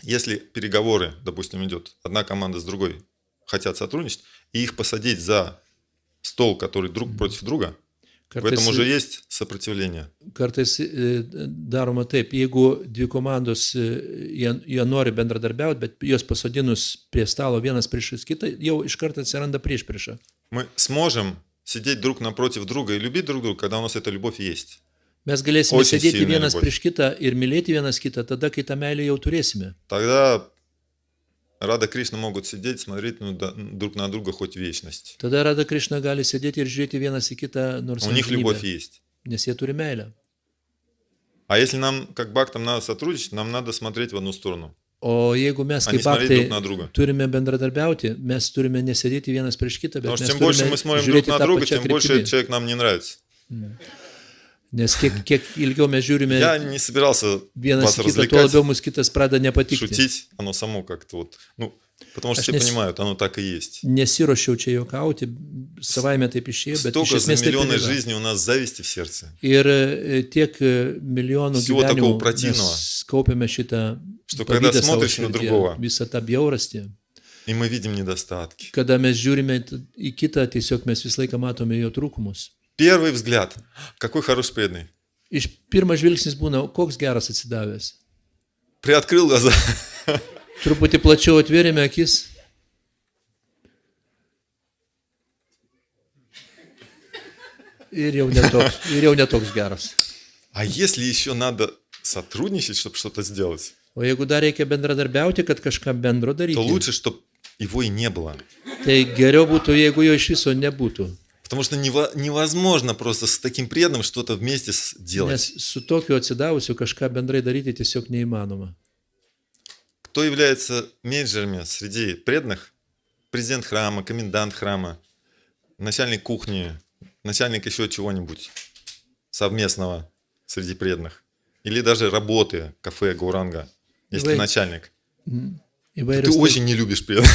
Если переговоры, допустим, идет одна команда с другой, хотят сотрудничать, и их посадить за стол, который друг против друга, в этом уже есть сопротивление. Kartais daroma taip, jeigu dvi komandos jie nori bendradarbiauti, bet juos pasodinus prie stalo vienas priešais kitą, jau iš karto atsiranda priešprieša. Мы сможем сидеть друг напротив друга и любить друг друга, когда у нас эта любовь есть. Mes galėsime Очень sėdėti сильная vienas любовь. prieš kitą ir mylėti vienas kitą tada, kai tą meilę jau turėsime. Тогда Рада Кришна могут сидеть, смотреть друг на друга хоть вечность. Tada Rada Krišna gali sėdėti ir žiūrėti vienas į kitą, nors У них любовь amžinybę, есть. nes jie turi meilę. А если нам, как бхактам, надо сотрудничать, нам надо смотреть в одну сторону, O jeigu mes а не kaip смотреть baktai друг на друга. turime bendradarbiauti, mes turime nesėdėti vienas prieš kitą, bet Потому что mes чем больше turime мы смотрим друг žiūrėti на tą друга, pačią тем больше этот kryptimį. человек нам не нравится. Nes kiek ilgiau mes žiūrime Я не собирался vienas вас į kitą, tuo развлекать, labiau mus kitas pradeda nepatikti. шутить, оно само как-то вот, потому что Аж все не с- понимают, оно так и есть. Nesiruošiau čia juokauti, savaime taip išėjo, bet iš Столько за esmės taip ir миллионы yra. жизней у нас зависти в сердце. Ir tiek milijonų Всего такого gyvenimų противного, mes kaupiame šitą что когда pavydą savo смотришь на širdyje, другого, visą tą bjaurastį. и мы видим недостатки. Kada mes žiūrime į kitą, tiesiog mes visą laiką matome jo trūkumus. Первый взгляд, какой хороший преданный. Iš pirmo žvilgsnis būna, koks geras atsidavęs. Приоткрыл глаза. Truputį plačiau atvėrėme akis. Ir jau netoks geras. А если еще надо сотрудничать, чтобы что-то сделать, O jeigu dar reikia bendradarbiauti, kad kažką bendro то daryti, лучше, чтобы его и не было. tai geriau būtų, jeigu jo iš viso nebūtų. Потому что невозможно просто с таким преданным что-то вместе делать. Nes su tokiu atsidavusiu kažką bendrai daryti tiesiog neįmanoma. Кто является менеджерами среди преданных? Президент храма, комендант храма, начальник кухни, начальник еще чего-нибудь совместного среди преданных. Или даже работы, кафе, Гауранга, если ты Вы- начальник. Ты Įvairias, очень не любишь преданных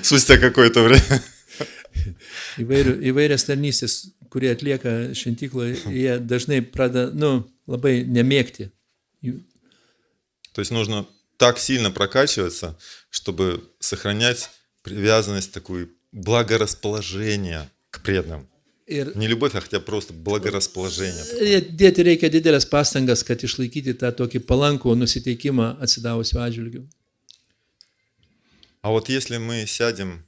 спустя какое-то время. įvairias tarnystės, kurie atlieka šventykloje, jie dažnai pradeda, labai nemėgti. То есть нужно так сильно прокачиваться, чтобы сохранять привязанность, такое благорасположение к преданным. Ir Не любовь, а хотя просто благорасположение. dėti reikia didelės pastangas, kad išlaikyti tą tokį palankų nusiteikimą atsidavusiu atžvilgiu. А вот если мы сядем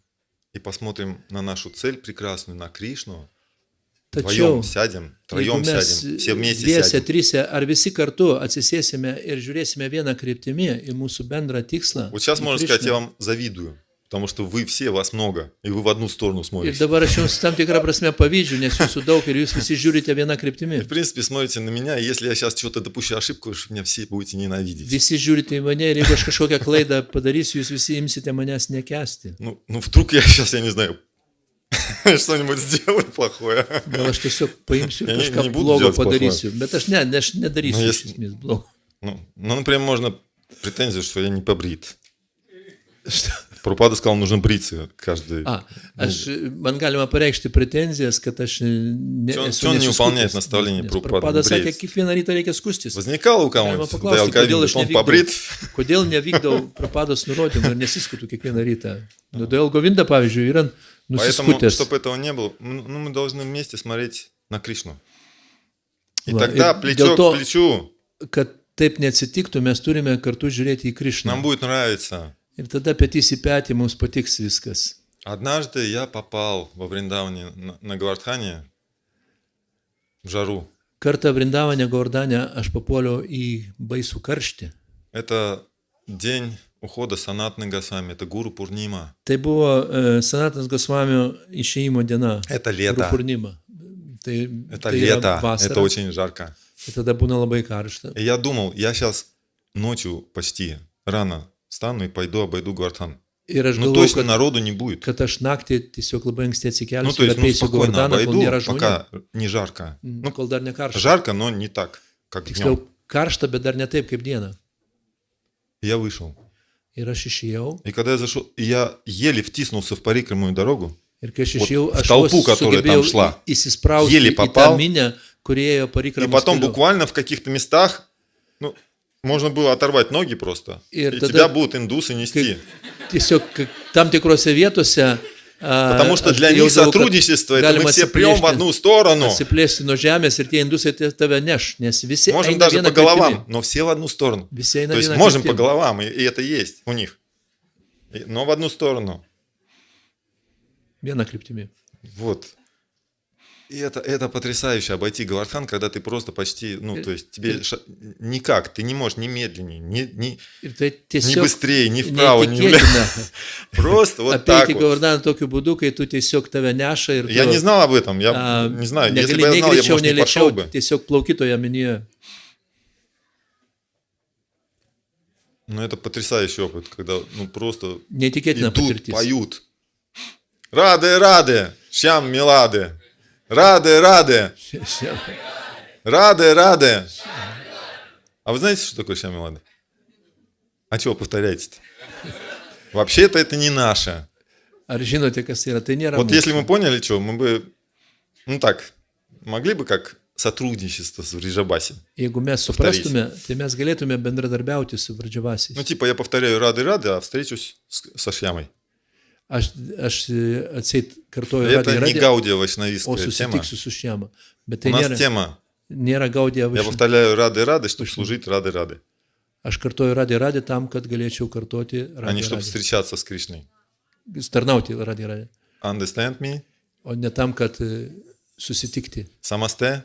и посмотрим на нашу цель прекрасную, на Кришну, Tačiau, вдвоем сядем, jeigu втроем mes сядем, все вместе dviese, сядем. trise ar visi kartu atsisėsime ir žiūrėsime vieną kryptimį į mūsų bendrą tikslą, Вот сейчас į можно сказать, Krišną, я вам завидую. потому что вы все, вас много, и вы в одну сторону Ir смотрите. dabar aš jums tam tikrą prasme pavydžiu, nes jūsų daug ir jūs visi žiūrite vieną И, kryptimį. в принципе, смотрите на меня, и если я сейчас что-то допущу ошибку, вы меня все будете ненавидеть. Visi žiūrite į mane ir jeigu aš kažkokią klaidą padarysiu, jūs visi imsite manęs nekęsti. Ну, вдруг я сейчас, я не знаю, что-нибудь сделаю плохое. Gal aš tiesiog paimsiu ir Я не- kažką не буду blogo делать плохое. padarysiu. Bet aš nedarysiu Nu, iš esmės blogo. Ну, например, можно претензию, что я не побрит. Прабхупада сказал, нужно бриться каждый. Man galima pareikšti pretenzijas, kad aš Čia on neįvyполняет наставление Prabhupada Prabhupada sakė, бриться. kiekvieną rytą reikia skustis. Возникало у Galima кого-нибудь, paklausti, kodėl aš он побрит? nevykdau Prabhupados nurodymų ir nesiskutu kiekvieną rytą. Todėl Govinda, pavyzdžiui, yra Поэтому, nusiskutęs. чтобы этого не было, ну, мы должны вместе смотреть на Кришну. И Va, тогда ir плечо dėl to- к плечу Kad taip neatsitiktų, mes turime kartu žiūrėti į Krišną. нам будет нравиться. Ir tada petys į petį mums patiks viskas. Однажды я попал во Вриндаване на Гавардхане в жару. Kartą Vrindavane Gordane aš papuoliau į baisų karštį. Это день ухода Санатны Госвами, это Гуру Пурнима. Tai buvo Sanatanas Gosvamio išėjimo diena. Это лето. Purnima. Tai, Это tai yra лето, это vasara. очень жарко. Ir tada būna labai karšta. И я думал, я сейчас ночью почти рано встану и пойду обойду Гавардхан. Ir aš Ну galvoju, точно kad, народу не будет. kad aš naktį tiesiog labai anksti Ну atsikelsiu то ir есть, ну apeisiu спокойно Gordaną, kol обойду, nėra žmonių. пока не жарко. Nu, kol dar nekaršta. Жарко, но не так, как Tiksliau, днем. karšta, bet dar ne taip kaip diena. Я вышел. Ir aš išėjau. И когда я зашел, я еле втиснулся в парикрамую дорогу. Ir kai aš Вот išėjau, в aš толпу, vos которая sugebėjau там шла. įsisprausti Еле į tą попал. minę, kurie ėjo И parikramos потом keliu. буквально в каких-то местах, ну, можно было оторвать ноги просто. И И тогда- тебя будут индусы нести. Tiesiog tam tikrose vietose. Потому что aš для них jausdavau, kad сотрудничество, это мы galima все прем в atsiplėšti- одну сторону. Atsiplėsti nuo žemės ir tie indusai tave neš, nes visi Можем eina даже vieną по головам, kryptimį. но все в одну сторону. Visi eina То есть vieną можем по kryptimį. головам, и это есть у них. Но в одну сторону. Vieną kryptimį. Вот. И это потрясающе, обойти Гавардхан, когда ты просто почти, ну, то есть тебе никак, ты не можешь ни медленнее, ни Ir tai ни tiesiog быстрее, ни вправо, ни влево. neįtikėtina. Просто вот так Apeiti вот. Gavardaną tokiu būdu, kai tu tiesiog tave neša ir tu Я не знал об этом, я не знаю, если бы я negali nei знал, я, greičiau, может, nei не пошел lėčiau, бы. tiesiog plaukitoje minėjo. Но это потрясающий опыт, когда ну просто Neįtikėtina идут, patirtis. поют. Рады, рады, щам милады. Рады, рады, рады, рады. А вы знаете, что такое щам милады? А чего повторяете-то? Вообще-то это не наше. Ar žinote, kas yra? Tai nėra. Вот mūsų. если мы поняли, что, мы бы, ну так, могли бы как сотрудничество с Вриджабаси. Jeigu mes suprastume, tai mes galėtume bendradarbiauti su Vardžiavasiais. Ну типа я повторяю рады, рады, а встречусь со Шьямой. Aš atseit kartuoju Это Radį не Radį, Гаудия o Вайшнавистская тема. susitiksiu su Šiama. Bet У tai нас тема. nėra Gaudija Я Vašnav. повторяю рады, рады, чтобы служить рады, рады. Aš kartuoju Radį Radį tam, kad galėčiau kartuoti А не Radį чтобы Radį. встречаться с Кришной. Tarnauti Radį Radį. Understand me? O ne tam, kad susitikti. Самасте?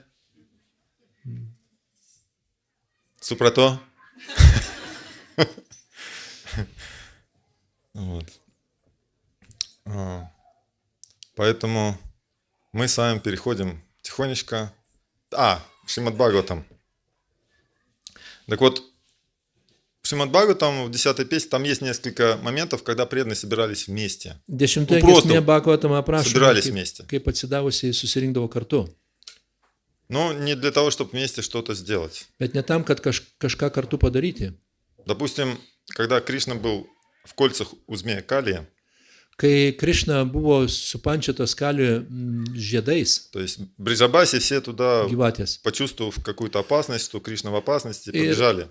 Супрато? Вот. Поэтому мы с вами переходим тихонечко. Шримад Бхагаватам. Так вот, в Шримад Бхагаватам в 10-й песне там есть несколько моментов, когда преданные собирались вместе. Dešimtoje просто giesmėje Bhagavatam aprašoma, собирались вместе. kaip atsidavusiai susirinkdavo kartu. Но не для того, чтобы вместе что-то сделать. Bet ne tam, kad kažką kartu padaryti. Допустим, когда Кришна был в кольцах у змея Калия, Kai Krišna buvo supančiotas kaliu žiedais то есть в Бриджабасе все туда, gyvatės. почувствовав какую-то опасность, что Кришна в опасности, побежали.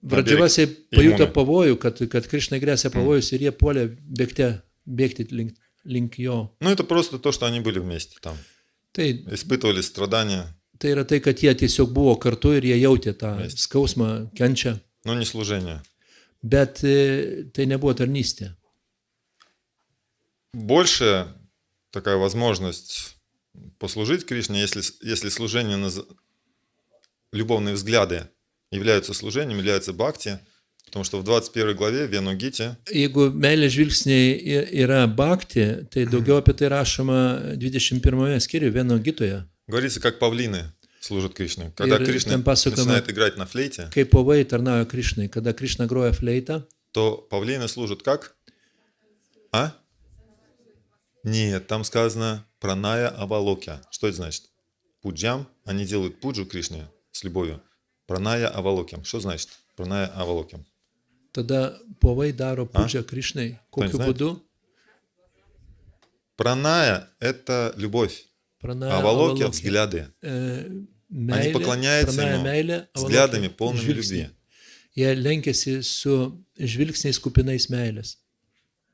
Vardžiavasiai į pajuto Mumę. pavojų, kad Krišnai grėsia pavojus ir jie puolė bėgti link jo. Ну, это просто то, что они были вместе там. Tai, Испытывали страдания, tai yra tai, kad jie tiesiog buvo kartu ir jie jautė tą Veisti. skausmą, kenčia. но не служение. Bet tai nebuvo tarnystė. Больше такая возможность послужить Кришне, если служение, любовные взгляды являются служением, являются бхакти, Потому что в 21 главе Вену Гите Jeigu meilės žvilgsniai yra bhakti, tai daugiau apie tai rašoma 21 skyriuje, vieno gitoje. говорится, как павлины служат Кришне. Когда Ir Кришна ten pasakoma, начинает играть на флейте, kaip povai tarnauja Krišnai. Kada Krišna groja fleitą, то павлины служат как? А? Нет, там сказано праная авалокя. Что это значит? Пуджам, они делают пуджу Кришне с любовью. Праная авалокям. Что значит? Праная авалокям. tada povai daro pūdžią Krišnai. Kokiu знает? būdu? Праная – это любовь, Prana авалокя – взгляды. Они поклоняются ему взглядами, полными любви. Jie lenkiasi su žvilgsniais kupinais meilės.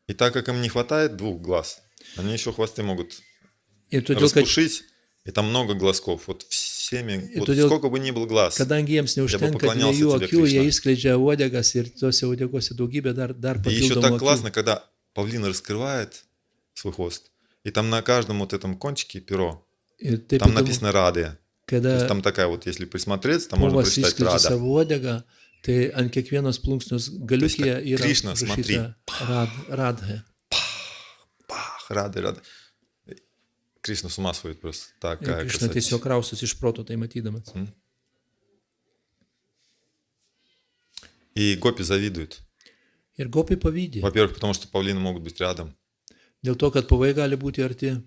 И так как им не хватает двух глаз, они еще хвосты могут Ir todėl, kad распушить, и там много глазков. Вот всеми, И вот тудėl, сколько бы ни было глаз, kadangi jiems neužtenka поклонялся dviejų тебе, akių, jie Krishna. įskleidžia uodegas ir tuose uodegose daugybė dar И еще papildomų так akių. классно, когда павлин раскрывает свой хвост, и там на каждом вот этом кончике перо, Ir taip там įdomu, написано «Рады». То есть kada там такая вот, если присмотреться, там можно povas прочитать įskleidžia «Рада». savo uodegą, tai ant kiekvienos plunksnos galiukėje так, yra Krishna, смотри. rašyta radha. Пах, Рады, Рады. Кришна с ума сходит просто. Ir Такая Krišna красота. tiesiog kraustosi iš proto tai matydamas. И гопи завидуют. Ir gopi pavydė. Во-первых, потому что павлины могут быть рядом, Dėl to, kad povai gali būti arti,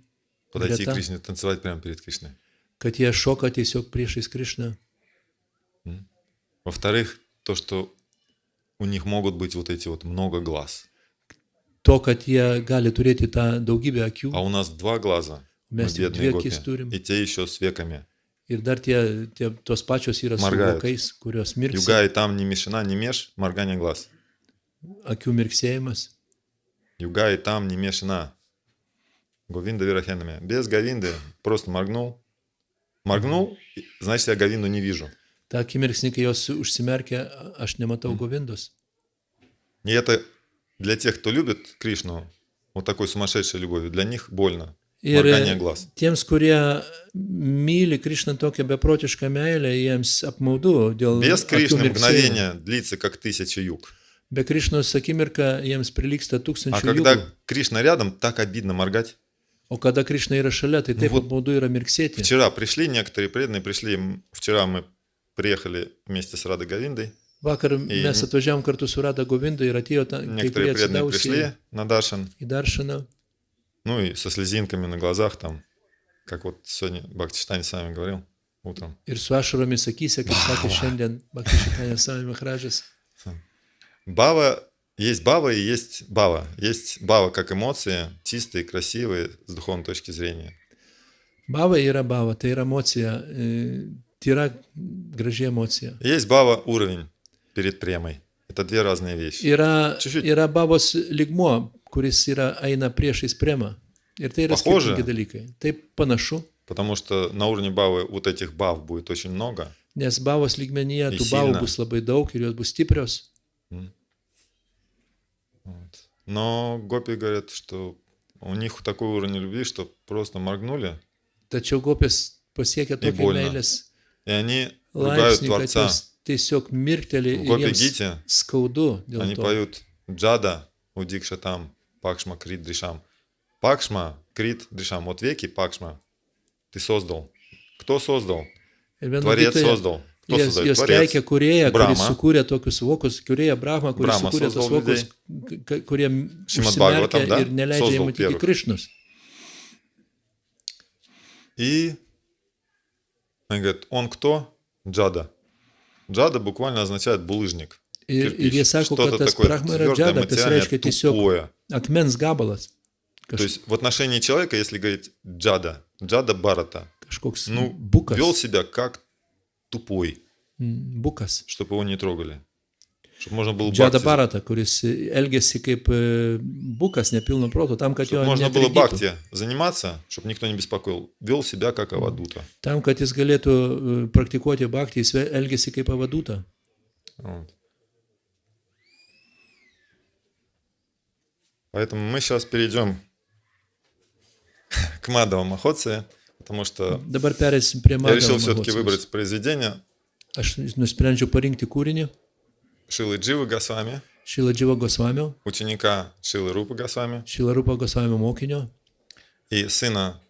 подойти к greta, Кришне, танцевать прямо перед Кришной. kad jie šoka tiesiog priešais Krišną. Во-вторых, то, что у них могут быть вот эти вот много глаз. To, kad jie gali turėti tą daugybę akių. А у нас два глаза, мы Mes tik бедные dvi гопи, akis turim. и те еще с веками. Ir dar tos pačios yra su Margajat. vokais, kurios mirksi. Юга и там не мешана, не меж, моргание глаз. Akių mirksėjimas. Юга и там не мешана. Говинда вирахенами. Без Говинды просто моргнул. Моргнул, значит, я Говинду не вижу. Ta akimirksnį, kai jos užsimerkia, aš nematau Govindos. И это для тех, кто любит Кришну, вот такой сумасшедшей любовью, для них больно. Ir Моргание глаз. tiems, kurie myli Krišną tokią beprotišką meilę, jiems apmaudu dėl Без akių Кришны mirksėjimo. мгновение длится, как 1000 юг. Be Krišnos akimirka jiems prilyksta А 1000 когда jūgų. Кришна рядом, так обидно моргать. O kada Krišna yra šalia, tai taip Вот apmaudu yra mirksėti. Вчера пришли некоторые преданные, вчера мы приехали вместе с Радой Говиндой. Vakar mes atvažiavom kartu su Rada Govinda ir atėjo kai Некоторые kurie преданные atsidausiai пришли на Даршан, į Daršaną. ну и со слезинками на глазах там, как вот сегодня Бхактичтани с вами говорил утром. Ir su ašaromis akyse, kaip sakė šiandien Bhakti Sami Maharajas. Бава и есть бава. Есть бава как эмоции, чистые, красивые, с духовной точки зрения. Bava yra bava, tai yra emocija, tyra graži emocija. Есть бава уровень перед премой. Это две разные вещи. Чуть-чуть. Yra bavos lygmuo, kuris eina priešais premą. Ir tai yra Похоже. skirtingi dalykai. Taip panašu, Потому что на уровне бавы вот этих бав будет очень много. nes bavos lygmenyje И tų bavų сильно. bus labai daug ir jos bus stiprios. Вот. Но гопи говорят, что у них такой уровень любви, что просто моргнули, Tačiau gopės pasiekia tokį больно. meilės и они ругают laipsnį, kad Творца. jos tiesiog mirkteli В ir Гопи jiems Гите skaudu dėl они to. поют Джада Удикша там, Пакшма Крит Дришам. Пакшма Крит Дришам. Вот веки Пакшма ты создал. Кто создал? Ir vienu Творец gydytoju создал. Кто Jos создает? keikia kurėją, kuris Brahma. sukūrė tokius vokus, kurėja Brahma, kuris Brahma sukūrė tos создал vokus, kurie Šrimad užsimerkia Bhagavatam, да, ir neleidžia создал jiem matyti первых. Krišnus. И они говорят, он кто? Джада. Джада буквально означает булыжник. Ir Кирпич. jie sako, Что-то kad tas такое Brahma yra твердое, džada, tas материальное, reiškia tiesiog тупое. akmens gabalas. То есть в отношении человека, если говорить Джада, Джада Барата, Kažkoks ну, bukas. вел себя как тупой, Bukas. чтобы его не трогали. Чтобы можно было Džada бхакти, Barata, kuris elgėsi kaip bukas nepilno proto, tam, kad jo чтобы можно было netrikdytų. бхакти заниматься, чтобы никто не беспокоил. Вел себя как авадута. Tam, kad jis galėtų praktikuoti bhaktį, jis elgėsi kaip avaduta. Вот. Поэтому мы сейчас перейдем к Мадхава Махотсе, потому что Dabar perėsim prie я решил Madhava все-таки Mahotsav. выбрать произведение, Aš nusprendžiau parinkti kūrinį, Шилы Дживы Госвами, Šila Dživa Gosvamio, ученика Шилы Рупы Госвами Šila Rupa Gosvamio mokinio и сына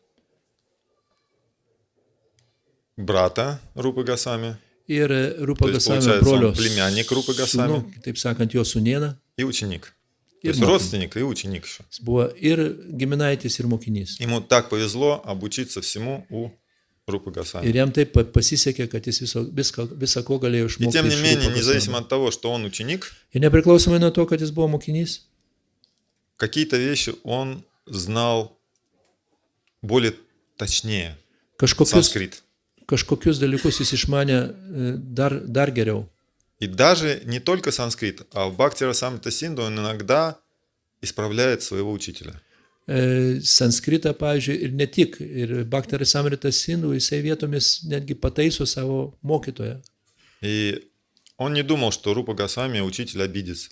брата Рупы Госвами ir Rupa То есть, Gosvamio получается, brolio он племянник Рупы Госвами. sūnų, taip sakant, jo sūnėną. и ученик. То Ir есть mokinys. родственник и ученик еще. Jis buvo ir giminaitis, ir mokinys. Ему так повезло обучиться всему у Рупы Госвами. Ir jam taip pasisekė, kad jis visą ko galėjo И тем išmokti. не iš менее, Rupa независимо Gosvamio. от того, что он ученик, Ir nepriklausomai nuo to, kad jis buvo mokinys, какие-то вещи он знал более точнее. Санскрит. kažkokius dalykus jis išmanė dar geriau. И даже не только санскрит, а в Бхакти Расамрита Синду он иногда исправляет своего учителя. Sanskritą, pavyzdžiui, ir ne tik, ir Bhakti Samrita Sindhu, jisai vietomis netgi pataiso savo mokytoją. И он не думал, что Рупа Госвами учитель обидится.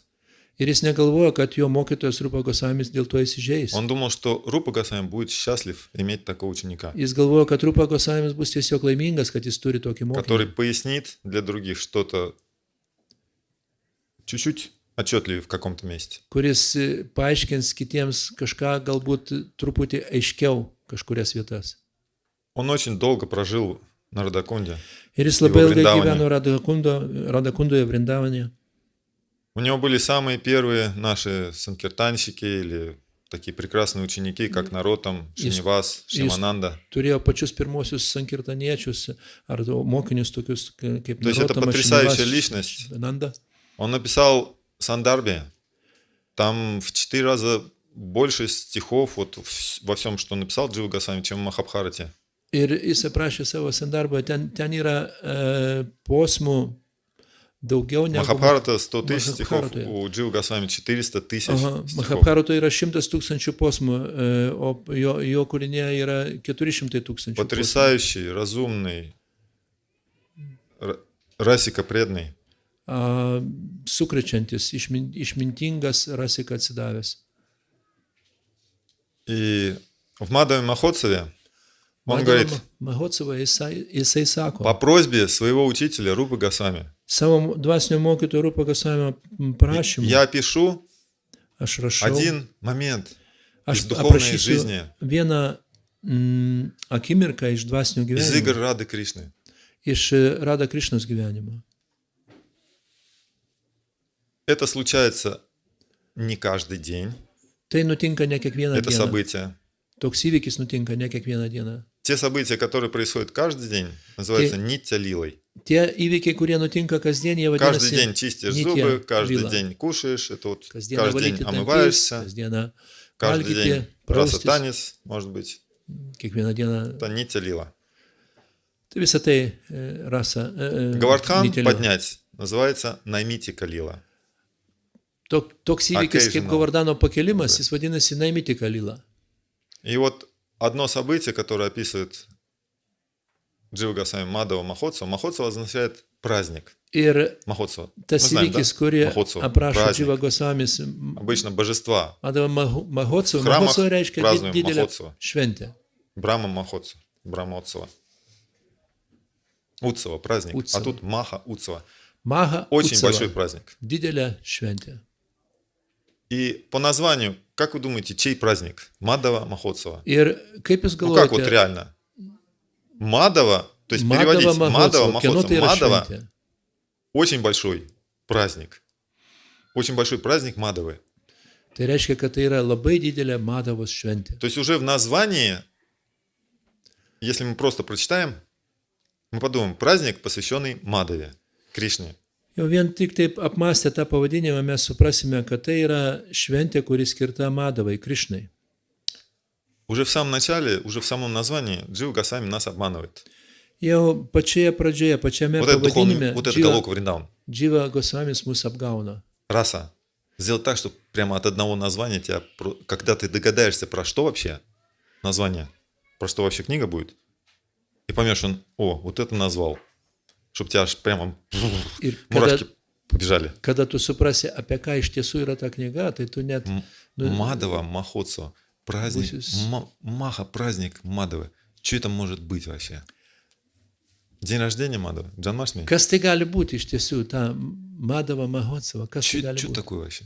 Ir jis negalvojo, kad jo mokytojas Rupa Gosvamis dėl to įsižeis. Он думал, что Рупа Госвами будет счастлив иметь такого ученика, Jis galvojo, kad Rupa Gosvamis bus tiesiog laimingas, kad jis turi tokį который mokytoją, пояснит для других что-то чуть-чуть отчетливее в каком-то месте. kuris paaiškins kitiems kažką galbūt truputį aiškiau kažkurias vietas. Он очень долго прожил на Радакунде. Ir jis Его labai ilgai Vrindavane. gyveno Radakundoje, Vrindavane. У него были самые первые наши санкиртанщики или такие прекрасные ученики, как Наротам, Шинивас, Шимананда. Turėjo pačius pirmosius sankirtaniečius ar mokinius tokius kaip То есть это Narotamas, потрясающая Šinivas, личность. Nanda. Он написал Сандарби. Там в 4 раза больше стихов вот во всем, что написал Джива Госвами, чем в Махабхарате. Ir jis aprašė savo sandarbą, ten yra posmų daugiau negu... Махабхарата 100 тысяч стихов, Махабхаратоje. у Джива Госвами 400 тысяч Aha, стихов. Mahabharatoje yra 100 000 posmų, o jo kūrinėje yra 400 000 posmų. Потрясающий, разумный, расика преданный. Sukrečiantis, išmintingas, rasika atsidavęs. И в Мадаве Махотсаве он говорит, Mahotsava, jisai sako, по просьбе своего учителя Рупы Госвами, savo dvasinio mokytojo Rupa Gosvamio prašymu, я пишу aš rašau, один момент из aš духовной aprašysiu жизни, vieną akimirką iš dvasinio из игр gyvenimo, Рады Кришны. iš Rada Krišnos gyvenimo. Это случается не каждый день, Tai nutinka ne kiekvieną это dieną. событие. Toks įvykis nutinka ne kiekvieną dieną. Те события, которые происходят каждый день, называются нитя лилой. Tie įvykiai, kurie nutinka kasdien, jie Каждый vadinasi день чистишь нитья зубы, каждый лила. день кушаешь, это вот Kasdieną каждый valyti день dantis, омываешься, kasdieną каждый valgyti, день praustis, танец, может быть. kiekvieną dieną. Это нитя лила. Tai visą tai rasa. Гавардхан nitėlių. поднять называется наймитика лила. Toks įvykis kaip Occasional. Govardhano pakelimas, jis vadinasi Naimitika lila. И вот одно событие, которое описывает Джива Госвами Мадава Махотсава. Махотсава означает праздник. Ir Махотсава. tas Мы знаем, įvykis, да? kurį Махотсава. aprašo Праздник. Dživa Gosvamis, Обычно божества. Madava Mahotsava. В храмах Mahotsava reiškia празднуем didelę Махотсава. šventę. Брахма Махотсава. Брахмотсава. Утсава, праздник. Утсава. А тут Маха Утсава. Maha Очень Utsava. большой праздник. Didelė šventė. И по названию, как вы думаете, чей праздник? Мадава Махотсава. Ir kaip jūs Ну как вот galvojate, реально? Мадава, то есть Madava переводить Мадава Mahotsava, kieno Махотсава. tai yra Мадава šventė? очень большой праздник. Очень большой праздник Мадавы. Tai reiškia, kad tai yra labai didelė Madavos šventė. То есть уже в названии, если мы просто прочитаем, мы подумаем, праздник, посвященный Мадаве, Кришне. Jau vien tik taip apmastę tą pavadinimą mes suprasime, kad tai yra šventė, kuri skirta Madavai, Krišnai. Уже в самом начале, уже в самом названии Джива Госвами нас обманывает. Jau pačioje pradžioje, pačiame Вот это духовный, pavadinime вот это Галока Вриндаван. Dživa Gosvamis mus apgauna. Раса. Сделать так, чтобы прямо от одного названия тебя, когда ты догадаешься, про что вообще название, про что вообще книга будет, и поймешь, он, о, вот это назвал, чтобы тебя аж прямо Ir мурашки побежали. kada tu suprasi, apie ką iš tiesų yra ta knyga, tai tu net... Мадава, Махотсава, праздник, Будь- Маха, праздник Мадавы. Что это может быть вообще? День рождения Мадавы, Джанмаштми. Kas tai gali būti iš tiesų, ta Madava Mahotsava, kas tai gali Что būti? такое вообще?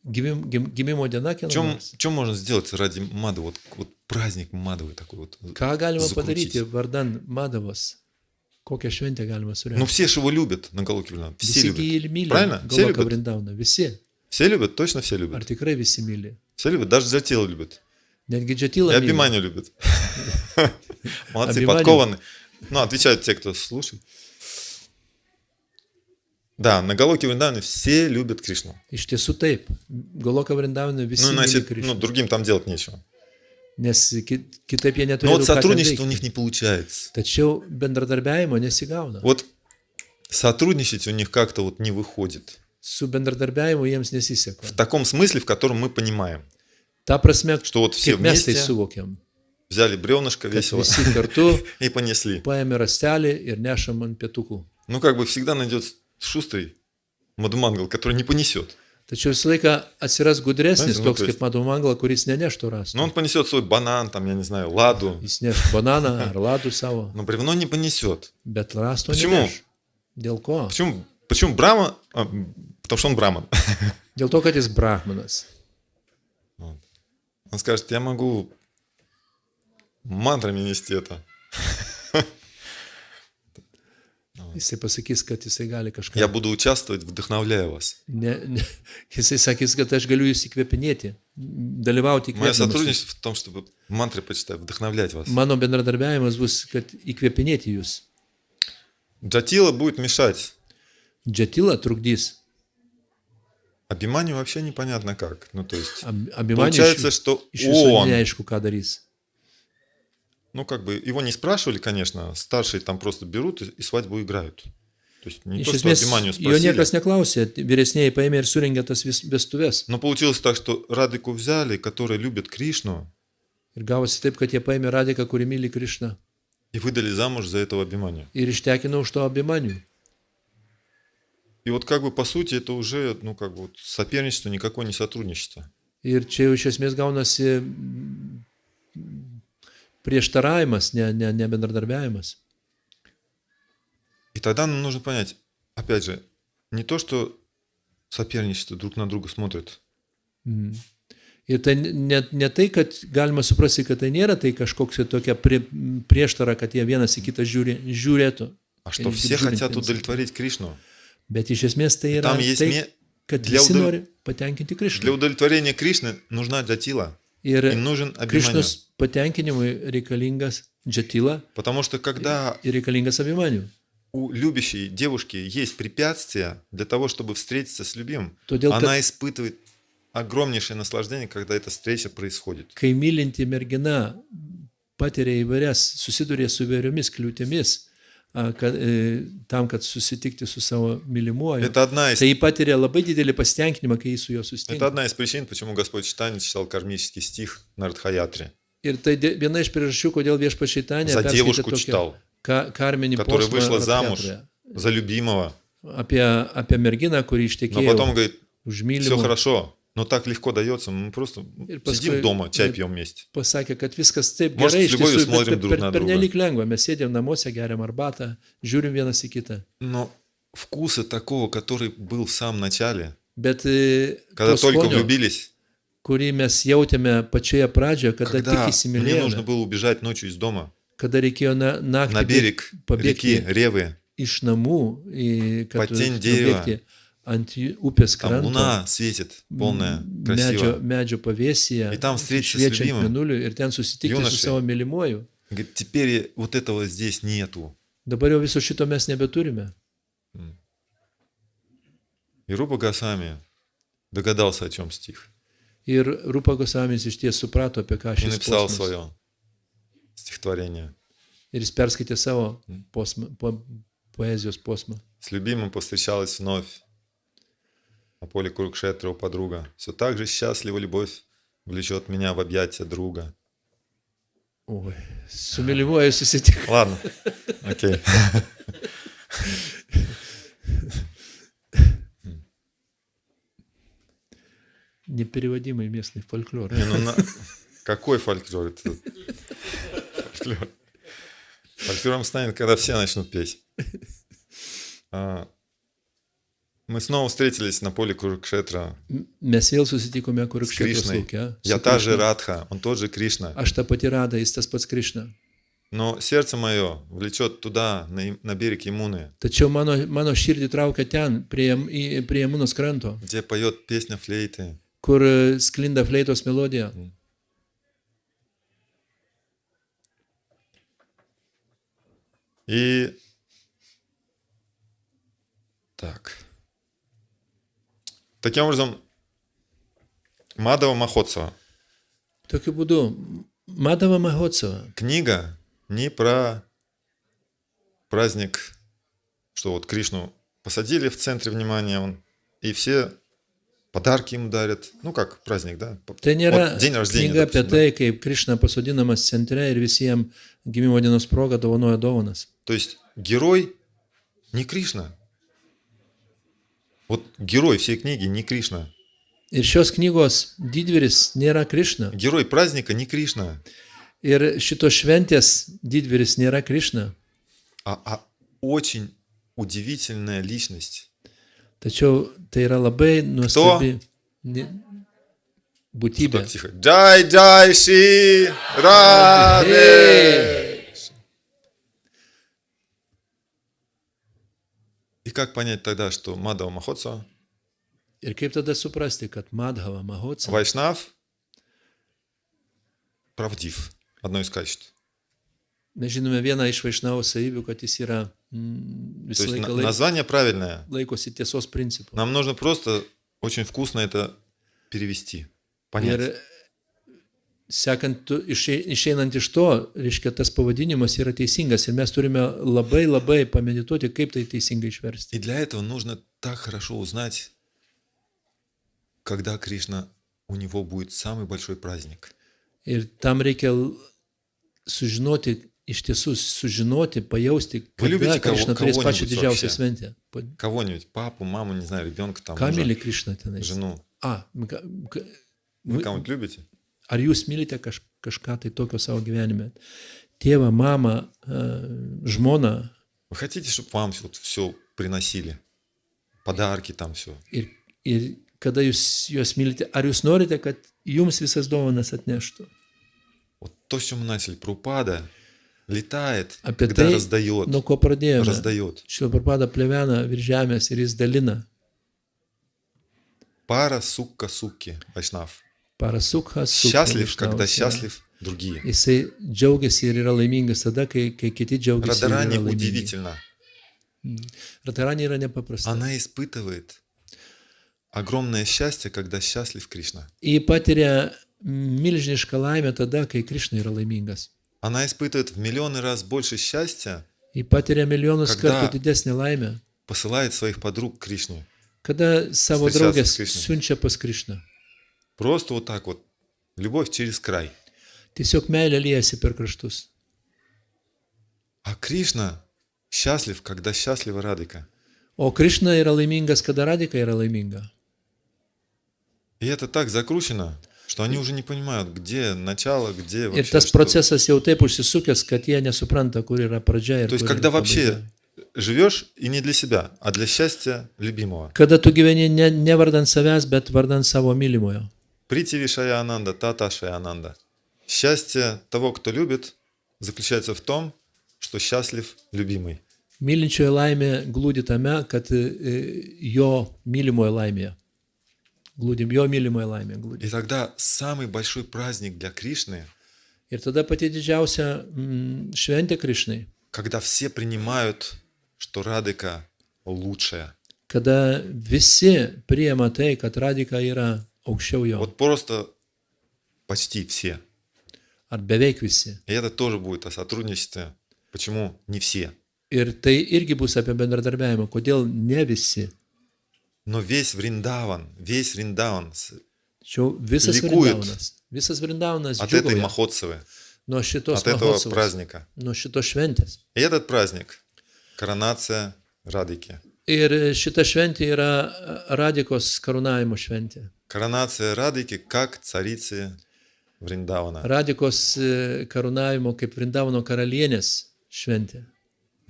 Gimimo diena kieno nors. Чем можно сделать ради Мадавы? Вот праздник Мадавы такой вот. Ką galima Закрутить. padaryti vardan Madavos? Kokią šventę galima Ну surengti? все же его любят на Галоке Вриндаване. Все Visi gi любят. ir myli Правильно? Все Goloką любят. Vrindavaną. Visi. Все любят, точно все Ar любят. tikrai visi myli? Все любят, даже Джатила любят. Netgi И Džatila myli. Абиманию любят. Молодцы, Абиманию? подкованы. Ну, отвечают те, кто слушает. Да, на Галоке Вриндаване все любят Кришну. Iš tiesų taip. Goloką Vrindavaną Ну, visi myli значит, ну, Krišną. другим там делать нечего. Nes kitaip jie Но neturėtų вот ką ten сотрудничество у veikti. них не получается. Tačiau bendradarbiavimo nesigauna. Вот сотрудничать у них как-то вот не выходит. Su bendradarbiavimu jiems В nesiseka. таком смысле, в котором мы понимаем, Ta prasme, что вот все kaip mes tai вместе suvokiam. взяли бревнышко Kad весело visi kartu и понесли. paėmė rastelį ir nešam ant pietukų. Ну, как бы всегда найдется шустрый мадумангал, который не понесет. Tačiau visą laiką atsiras gudresnis Знаете, toks nu, kaip Madų Mangla, kuris neneštų rastų. Но он понесет свой банан, там, я не знаю, ладу. Jis neš bananą ar ladų savo, Но бревно не понесет. bet rasto Почему? neneš. Dėl ko? Почему Брахма? Потому что он браман. Dėl to, kad jis brahmanas. Он скажет, я могу мантрами нести это. Jisai pasakys, kad jisai gali kažką. Я буду участвовать, вдохновляя вас. Jisai sakys, kad aš galiu jūs įkvėpinėti, dalyvauti Мое įkvėpinimas. сотрудничество в том, чтобы мантры почитать, вдохновлять вас. Mano bendradarbiavimas bus, kad įkvėpinėti jūs. Джатила будет мешать. Džatila trukdys. Абиманию вообще непонятно как. Ну, то есть, Abimanį получается, что iš viso он, neaišku, ką darys. ну, как бы, его не спрашивали, конечно, старшие там просто берут и свадьбу играют. То есть, не Iš то, что esmės, Абиманию jo спросили. niekas neklausė, vyresnėji paėmė ir surengė tas vestuves. Но получилось так, что Радыку взяли, которые любят Кришну, Ir gavosi taip, kad jie paėmė Radiką, kuri myli Krišną. и выдали замуж за этого Абиманию. Ir ištekino už to Abimanių. И вот как бы по сути это уже, ну, как бы вот соперничество, никакое не сотрудничество. Ir čia jau iš esmės gaunasi prieštaravimas, ne bendradarbiavimas. И тогда нам нужно понять, опять же, не то, что соперничество друг на друга смотрят. Ir tai ne tai, kad galima suprasti, kad tai nėra tai kažkoks tokia prieštara, kad jie vienas į kitą žiūrėtų. А что все хотят удовлетворить Кришну. Bet iš esmės tai yra Там есть tai, kad visi nori patenkinti Для Krišną. удовлетворения Кришны нужна джатила. Ir И нужен Абиманию. Krišnos patenkinimui reikalingas džatila Потому что когда ir reikalingas Abimanių. у любящей девушки есть препятствия для того, чтобы встретиться с любимым, Todėl, kad она испытывает огромнейшее наслаждение, когда эта встреча происходит. kai mylinti mergina patiria įvairias, susiduria su įvairiomis kliūtimis, tam, kad susitikti su savo mylimuoju, Это одна из tai jį patiria labai didelį pasitenkinimą, kai jis su juo Это susitinka. одна из причин, почему Господь Читания читал кармический стих на Радхаятре. Ir tai viena iš priežasčių, kodėl viešpačiai Tanė За девушку читал, karminį которая posmą вышла замуж Radhayatroje. за любимого. Apie merginą, kuri Но ištekėjo потом говорит, už все mylimą. хорошо, но так легко дается, мы просто Ir сидим paskui дома, чай пьем вместе. pasakė, kad viskas taip Может, gerai, с iš любовью tiesų, смотрим друг на per друга. nelik lengva. Mes sėdėm namuose, geriam arbatą, žiūrim vienas į kitą. Но вкуса такого, который был в самом начале, Bet когда to только skonio, влюбились, kurį mes jautėme pačioje pradžioje, kada tik когда мне нужно įsimylėjome, было убежать ночью из дома kada reikėjo на naktį берег реки pabėgti Ревы, iš namų, kad Под тень дерева. nubėgti ant upės там kranto, луна светит, полная, красиво. medžio pavėsyje, И там встретиться с šviečiant любимым. mėnuliu ir ten susitikti su Юношей. savo mylimuoju. Говорит, теперь вот этого здесь нету. Dabar jau viso šito mes nebeturime. И Рупа Госвами догадался, о чем стих. Ir Rupa Gosamis iš ties suprato, apie ką И šis написал posmas. свое стихотворение. Ir jis perskaitė savo poezijos posmą. С любимым повстречалась вновь на поле Курукшетра у подруга. Все так же счастлива любовь влечет меня в объятия друга. Oi, su mylimuoju susitiko. Ладно, окей. Непереводимый местный фольклор. Не, ну какой фольклор? Это фольклор. Фольклором станет, когда все начнут петь. Мы снова встретились на поле Курукшетра Mes vėl susitikome с Kurukšėtros Кришной. lauke. Я та же Радха, он тот же Кришна. Aš ta pati Rada, jis tas pats Krišna. Но сердце мое влечет туда, на берег Ямуны, Tačiau mano širdį traukia ten, prie Jamunos kranto, где поет песня флейты. kur sklinda fleitos melodija. И так. Таким образом, Мадава Махотсава. Tokiu būdu, Madhava Mahotsava. Книга не про праздник, что вот Кришну посадили в центре внимания, и все подарки ему дарят. Ну, как праздник, да? Tai nėra Вот день рождения, knyga apie допустим, да. tai, kaip Krišna pasodinamas centre ir visiems gimimo dienos proga dovanoja dovanas. То есть герой не Кришна. Вот герой всей книги не Кришна. Ir šios knygos didvyris nėra Krišna. Герой праздника не Кришна, Ir šitos šventės didvyris nėra Krišna. а очень удивительная личность. Tačiau tai yra labai nuostabi būtybė. Так, тихо. Джай, джай, ши, раде. И как понять тогда, что Мадава Махотсава, Ir kaip tada suprasti, kad Madhava Mahotsava, Вайшнав, правдив, одно из качеств. mes žinome vieną iš Vaišnavo savybių, kad jis yra То visą есть laiką название правильное. laikosi tiesos principų. Нам нужно просто очень вкусно это перевести, понять. Ir sekant, išeinant iš to, reiškia, tas pavadinimas yra teisingas ir mes turime labai labai pamedituoti, kaip tai teisingai išversti. И для этого нужно так хорошо узнать, когда Кришна, у него будет самый большой праздник. Ir tam reikia sužinoti, iš tiesų sužinoti, pajausti, kada liubite Krišna turės pačią kого-нибудь didžiausią вообще? šventę. Кого-нибудь, папу, маму, не знаю, ребенка там, Ką мужа, myli Krišna tenais? жену. Вы кого-нибудь любите? Ar jūs mylite kažką tai tokio savo gyvenime? Tėvą, mamą, žmoną. Вы хотите, чтобы вам вот все приносили? Подарки там все. Ir kada jūs juos mylite, ar jūs norite, kad jums visas dovanas atneštų? Вот то, с чем мы начали, Прабхупада летает, Apie когда tai, раздает, nuo ko pradėjome. раздает. Šilparpada plevena virš žemės ir jis dalina. Пара сукка сукки, Вайшнав. Parasukha sukha. Счастлив, когда счастлив другие. Jisai džiaugiasi ir yra laimingas tada, kai kiti džiaugiasi. Радарани удивительно. Radarani yra nepaprasta. Она испытывает огромное счастье, когда счастлив Кришна. Ji patiria milžinišką laimę tada, kai Krišna yra laimingas. Она испытывает в миллионы раз больше счастья, Ji patiria milijonus Kada- kartų didesnę laimę, посылает своих подруг к Кришне. kada savo Встречаться draugės с Krishna. siunčia pas Krišną. Просто вот так вот. Любовь через край. Tiesiog meilė liejasi per kraštus. А Кришна счастлив, когда счастлива Радика. O Krišna yra laimingas, kada Radika yra laiminga. И это так закручено, что они уже не понимают, где начало, где Ir вообще tas что. procesas jau taip užsisukęs, kad jie nesupranta, kur yra pradžia ir То есть, kur когда yra вообще pabaiga. живешь и не для себя, а для счастья любимого. Kada tu gyveni ne vardant savęs, bet vardant savo mylimojo. Прити Вишая Ананда, Тата Шая Ананда. Счастье того, кто любит, заключается в том, что счастлив любимый. Mylinčiojo laimė glūdi tame, kad jo mylimojo laimėje. Glūdim, jo mylimojo laimė glūdi. И тогда самый большой праздник для Кришны, Ir tada pati didžiausia šventė Krišnai, когда все принимают, что Радика лучшая. kada visi priima tai, kad Radika yra aukščiau jo. Вот просто почти все. Ar beveik visi. И это тоже будет о сотрудничестве. Почему не все? Ir tai irgi bus apie bendradarbiavimą. Kodėl ne visi? Но весь Вриндаван Tačiau visas Likuojat. Vrindavanas. Visas Vrindavanas от этой džiūgauja Махотсавы, nuo šitos от этого Mahotsavos, праздника. nuo šitos šventės. И этот праздник – коронация Радики. Ir šita šventė yra Radikos karūnavimo šventė. Коронация Радики как царицы Вриндавана. Radikos karūnavimo kaip Vrindavano karalienės šventė.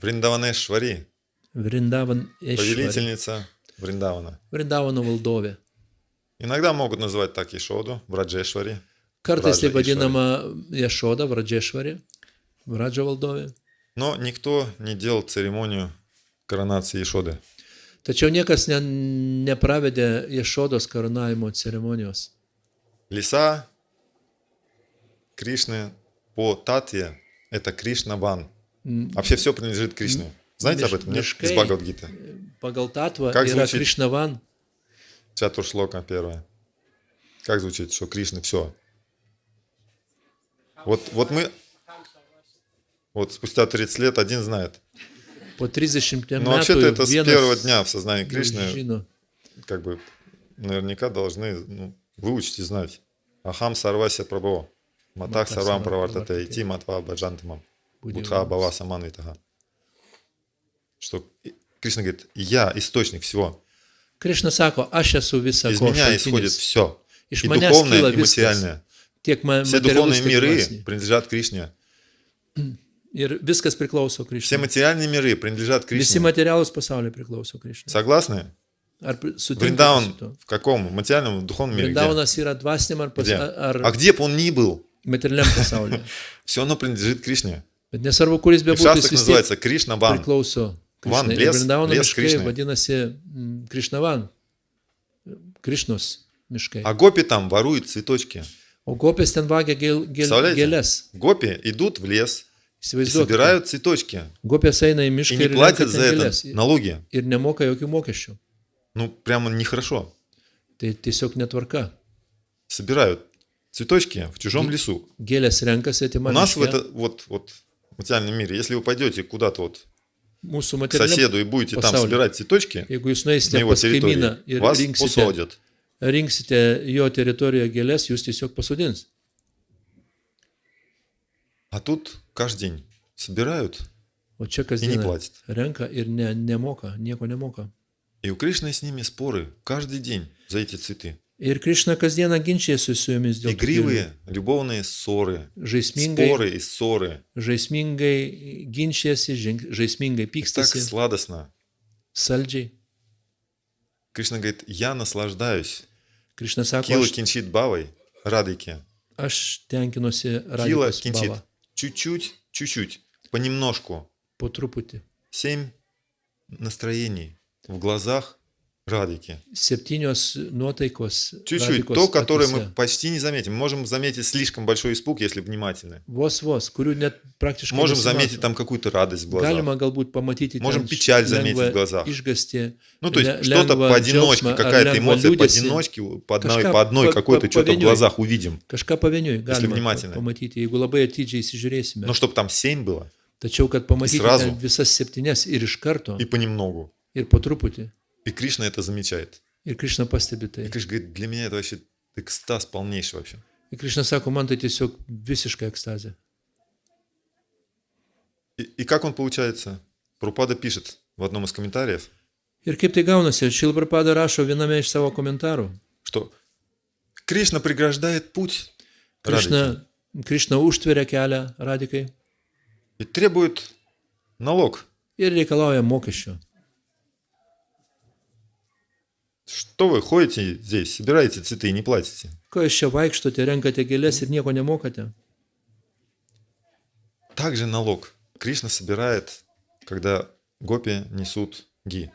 Вриндаванешвари, Vrindavan Ešvari. повелительница Вриндавана. Vrindavano valdovė. Иногда могут называть так Ешоду, Враджешвари. Kartais tai Vraža vadinama Ješoda, Vradžešvari, Vradža valdovė. Но никто не делал церемонию коронации Ешоды. Tačiau niekas nepravedė Ješodos karūnavimo ceremonijos. Леса Кришны по Татье – это Кришнаван. Вообще все принадлежит Кришне. Знаете об этом? Нет? Из Бхагавад-гиты. Pagal tatvą Как yra звучит? Krišnavan. Чатуршлока первая. Как звучит, что Кришны все? Вот мы, вот спустя 30 лет один знает. Po 30 Но вообще-то metų это с первого дня в сознании Кришны, žino. как бы, наверняка должны выучить и знать. Ахам сарвася прабхо. Матах сарвам правартате. Ити матва баджантамам. Будха бава саманвитага. Что Кришна говорит, я источник всего. Krišna sako, aš esu visa Из ko меня исходит šaltinis. все. Iš И manęs духовное, kyla и viskas. материальное. Tiek Все духовные materialus, tiek миры dvasinis. принадлежат Кришне. Ir viskas priklauso Все Krišnai. материальные миры принадлежат Visi Кришне. materialūs pasauliai priklauso Krišnai. Согласны? Ar sutinkate su Вриндаван tuo? в каком? В материальном, в духовном мире? Где? Vrindavanas yra dvasiniam ar, Где? ar А где бы он ни был, materialiam pasaulyje. все равно принадлежит Кришне. Bet nesvarbu, kuris В bebūtų, jis шастрах vis tiek называется Кришна Ван. priklauso Van, Krišnai. Ir лес, Vrindavano лес miškai Кришны. vadinasi Krišnavan. Krišnos miškai. А гопи там воруют цветочки. O gopės ten vagia Представляете? gėlės. Гопи идут в лес и Įsivaizduokite. собирают цветочки. Gopės eina į И mišką не ir renka платят ten за это gėlės. налоги. Ir nemoka jokių mokesčių. Ну, прямо нехорошо. Tai tiesiog netvarka. Собирают цветочки в чужом лесу. Gėlės renkasi У atimami. нас в вот в материальном мире, если вы пойдете куда-то вот Mūsų к materialiam. соседу и будете там pasauly. собирать цветочки Jeigu jūs на nueisite его pas kaimyną территории, ir вас rinksite, посадят. jo teritorijoje gėlės, jūs tiesiog pasodins. А тут каждый день собирают, O čia И не kasdien платит. renka ir nemoka, nieko nemoka. и у Кришны с ними споры каждый день за эти цветы. Ir Krišna kasdieną ginčiasi su jomis dėl tų gėlių. Игривые, любовные ссоры, Žaismingai, споры и ссоры. žaismingai ginčiasi, žaismingai Так pykstasi, сладостно. saldžiai. Кришна говорит, я наслаждаюсь. Krišna sako, Кила кинчит бавой, радыки. aš tenkinuosi Кила radikos кинчит bava чуть-чуть, понемножку. po truputį. 7 настроений в глазах радыки. 7 nuotaikos. Чуть-чуть, radikos то, которое мы akyse. почти не заметим. Можем заметить слишком большой испуг, если внимательны. Vos, kurių net praktiškai Можем nesimato. заметить там какую-то радость в глазах. Galima galbūt pamatyti Можем ten печаль заметить lengvą в глазах. išgąstį, Ну, то есть что-то поодиночке, какая-то эмоция поодиночке, по одной какой-то что-то в глазах увидим. Kažką pavieniui galima внимательны. pamatyti, jeigu labai atidžiai įsižiūrėsime. Но чтобы там 7 было, Tačiau, kad pamatyti сразу. ten visas 7 ir iš karto, и понемногу. ir po truputį. И Кришна это замечает. Ir Krišna pastebi И tai. Кришна говорит, для меня это вообще экстаз полнейший вообще. Ir Krišna sako, man tai tiesiog visiška ekstazė. И как он получается? Прабхупада пишет в одном из комментариев, Ir kaip tai gaunasi, Šilprapada rašo viename iš savo komentarų. что Кришна преграждает путь Радыке Krišna užtveria kelią radikai и требует налог. ir reikalauja mokesčio. Что вы ходите здесь, собираете цветы и не платите? Ko jūs čia vaikštote, renkate gėlės ir nieko nemokate? Также налог Кришна собирает, когда гопи несут ги.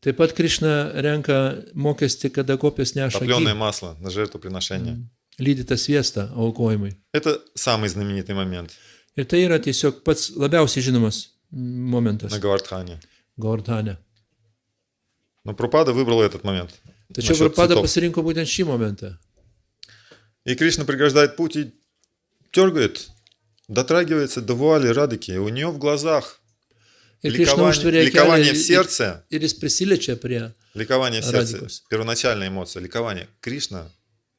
Taip pat Krišna renka mokestį, kada kopės neša Топленое масло на жертвоприношение. lydytą sviestą aukojimui. Это самый знаменитый момент Ir tai yra tiesiog pats labiausiai žinomas momentas на Гавардхане. Gaurdhane. Но Прабхупада выбрал этот момент. Tačiau насчет Prabhupada цветов. pasirinko būtent šį momentą. И Кришна преграждает путь и дергает, дотрагивается до вуали Радыки. И у нее в глазах Ir Krišna užtveria ликование в kelią сердце. ir jis prisiliečia prie Ликование в сердце. Радикус. Первоначальная эмоция. Ликование. Кришна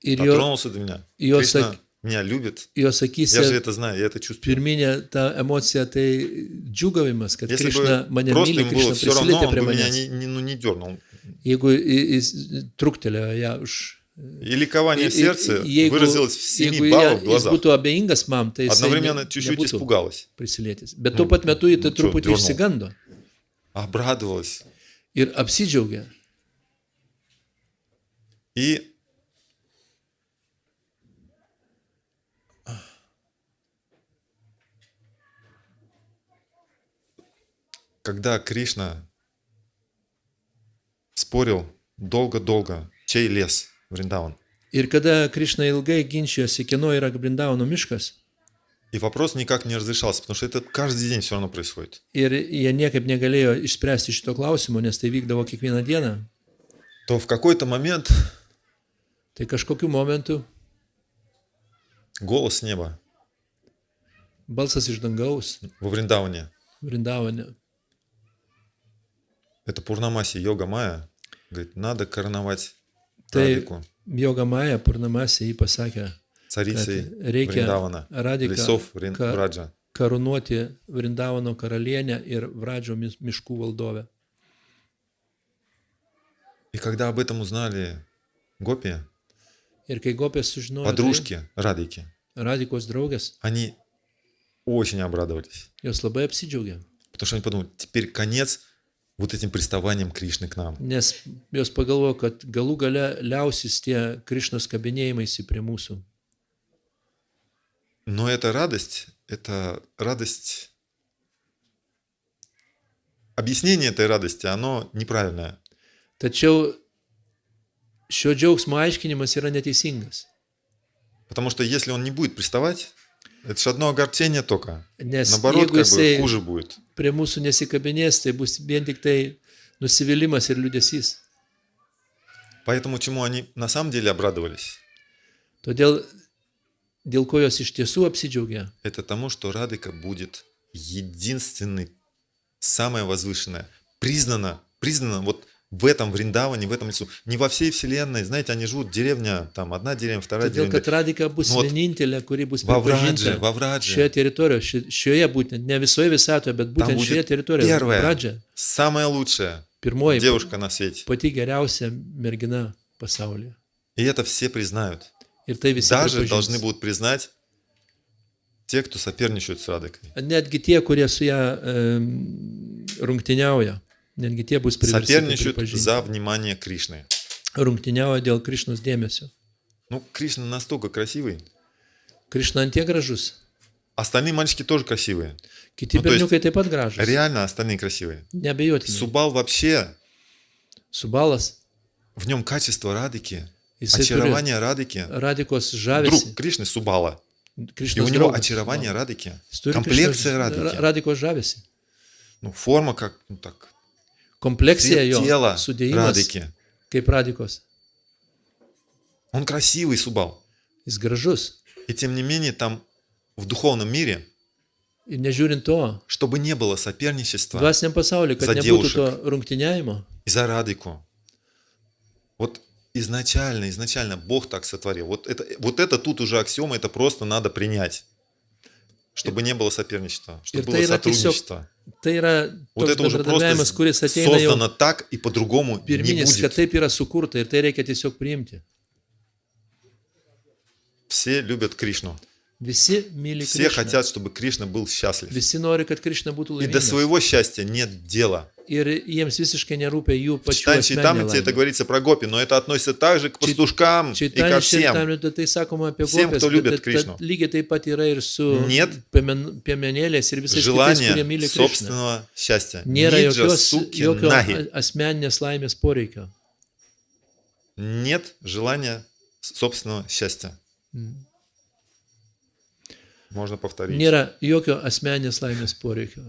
ir дотронулся до меня. jo Кришна sak- меня любит. jo Я же sakyse это знаю, я это чувствую. pirminė ta emocija tai džiugavimas, kad Если Krišna бы mane просто myli, ему было Krišna все равно, prisilietė он prie бы меня manęs. не дернул. Jeigu jis truktelėjo ją už... И ликование в сердце выразилось в 7 jeigu баллах в jis глазах. būtų abejingas man, tai jis Одновременно чуть-чуть nebūtų испугалась. prisilietęs. Bet tuo pat metu jį tai nu, čo, truputį durnau. išsigando Обрадовалась. ir apsidžiaugė. И когда Кришна спорил долго-долго, чей лес Вриндаван, Ir kada Krišna ilgai ginčijosi, kieno yra Brindavano miškas, и вопрос никак не разрешался, потому что это каждый день все равно происходит, ir jie niekaip negalėjo išspręsti šito klausimo, nes tai vykdavo kiekvieną dieną, то в какой-то момент tai kažkokiu momentu голос с неба balsas iš dangaus во Вриндаване, Brindavane, это Пурнамаси Йога Майя, говорит, надо короновать tai Радику Jogamaya Purnamasi jį pasakė, царицей kad reikia Вриндавана, Radiką лесов ka- Враджа. karūnuoti Vrindavano karalienę ir Vradžio miškų valdovę. И когда об этом узнали гопи, Ir kai Gopės sužinojo, tai, подружки Радики, Radikos draugės, они очень обрадовались, jos labai apsidžiaugė, потому что они подумали, теперь конец вот этим приставаниям Кришны к нам. nes jos pagalvojo, kad galų gale liausis tie Krišnos kabinėjimais prie mūsų. Но эта радость, объяснение этой радости, оно неправильное. Tačiau šio džiaugsmo aiškinimas yra neteisingas, Потому что если он не будет приставать, это же одно огорчение только. nes Наоборот, jeigu как бы jisai хуже будет. prie mūsų nesikabinės, tai bus vien tik tai nusivylimas ir liūdesys. Поэтому чему они на самом деле обрадовались? Todėl, dėl ko jos iš tiesų apsidžiaugė, Это тому, что Радика будет единственный, самое возвышенное. Признано вот в этом Вриндаване, в этом лесу. Не во всей вселенной, знаете, они живут, деревня, там одна деревня, вторая todėl деревня. kad Radika bus Nu, vat vienintelė, kuri bus Во pripažinta Врадже, šioje teritorijoje, šioje būtent, ne visoje visatoje, bet būtent будет šioje teritorijoje, первая, Vradžia, самая лучшая pirmoji, девушка на свете. pati geriausia mergina pasaulyje. И это все признают. Ir tai visi Даже должны pripažins. будут признать те, кто соперничают с Радикой. Netgi tie, kurie su ją rungtyniauja, netgi tie bus priversti tai Соперничают pripažinti. за внимание Кришны. Rungtyniauja dėl Krišnos dėmesio. Ну, Кришна настолько красивый. Krišna ant tiek gražus. Остальные мальчики тоже красивые. Kiti Nu, to есть berniukai taip pat gražus. Реально остальные красивые. Neabejotinai. Субал вообще, Subalas, в нем качество Радики, jisai turi очарование Радики. Radikos Друг žavesį. Кришны Субала. И у Krišnos него draugas. очарование Радики. Jis turi Комплекция Krišnos- Радики. Radikos žavesį. Ну, форма как, ну так, Kompleksija цвет jo, тела sudėjimas Радики. kaip Radikos. Он красивый Субал. Jis gražus. И тем не менее, там в духовном мире, Ir nežiūrint to, чтобы не было соперничества dvasiniam pasauliu, kad За nebūtų девушек. to rungtyniavimo, и за Радику. Вот изначально Бог так сотворил. Вот это тут уже аксиома, это просто надо принять. Чтобы не было соперничества, чтобы Ir было tai yra tiesiog, сотрудничество. tai yra Вот toks это уже bendradarbiavimas, просто kuris ateina jau создано так и по-другому не pirminis, kad будет. taip yra sukurta ir tai reikia tiesiog priimti. Все любят Кришну. Visi myli Все Krišną. хотят, чтобы Кришна был счастлив. Visi nori, kad Krišna būtų И до laimingas. своего счастья нет дела. Ir jiems visiškai nerūpia jų В pačių читании Чайтамрите это asmeninė. говорится про гопи, но это относится также к пастушкам и ко всем. Tai sakoma apie Всем, gopės, кто любит bet Krishną. lygiai taip pat yra ir su Нет piemenėlės ir visais kitais, Желание kurie myli Krišną. собственного счастья. Nėra Ниджа jokio суки наги. asmeninės laimės poreikio. Нет желания собственного счастья. Можно повторить. Nėra jokio asmeninės laimės poreikio.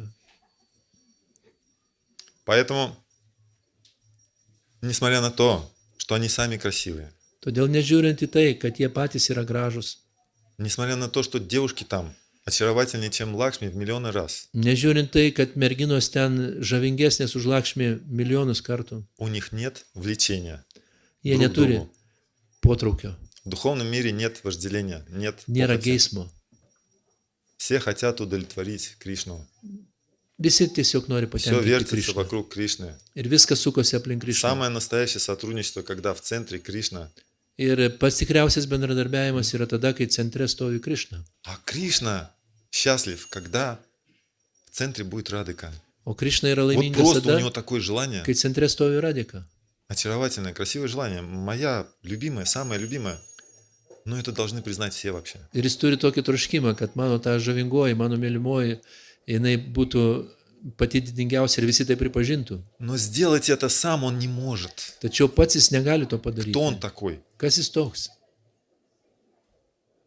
Поэтому, несмотря на то, что они сами красивые, Todėl nežiūrint į tai, kad jie patys yra gražus, несмотря на то, что девушки там очаровательнее, чем Лакшми в миллионы раз, nežiūrint tai, kad merginos ten žavingesnės už Lakšmį milijonus kartų, у них нет влечения jie друг к neturi другу. potraukio, В духовном мире нет вожделения, нет nėra похоти. geismo. Все хотят удовлетворить Кришну. Visi tiesiog nori Все patenkinti вертится Krišną. вокруг Кришны. Ir viskas sukosi aplink Krišną. Самое настоящее сотрудничество, когда в центре Кришна, Ir pats tikriausias bendradarbiavimas yra tada, kai centre stovi Krišna. а Кришна счастлив, когда в центре будет Радика. O Krišna yra Вот laimingas просто у tada, него такое желание. kai centre stovi Radika. очаровательное, красивое желание. Моя любимая, самая любимая. Но это должны признать все вообще. Ir jis turi tokį troškimą, kad mano ta žavingoji, mano mylimoji, jinai būtų pati didingiausia ir visi tai pripažintų. Но сделать это сам он не может. Tačiau pats jis negali to padaryti. Кто он такой? Kas jis toks?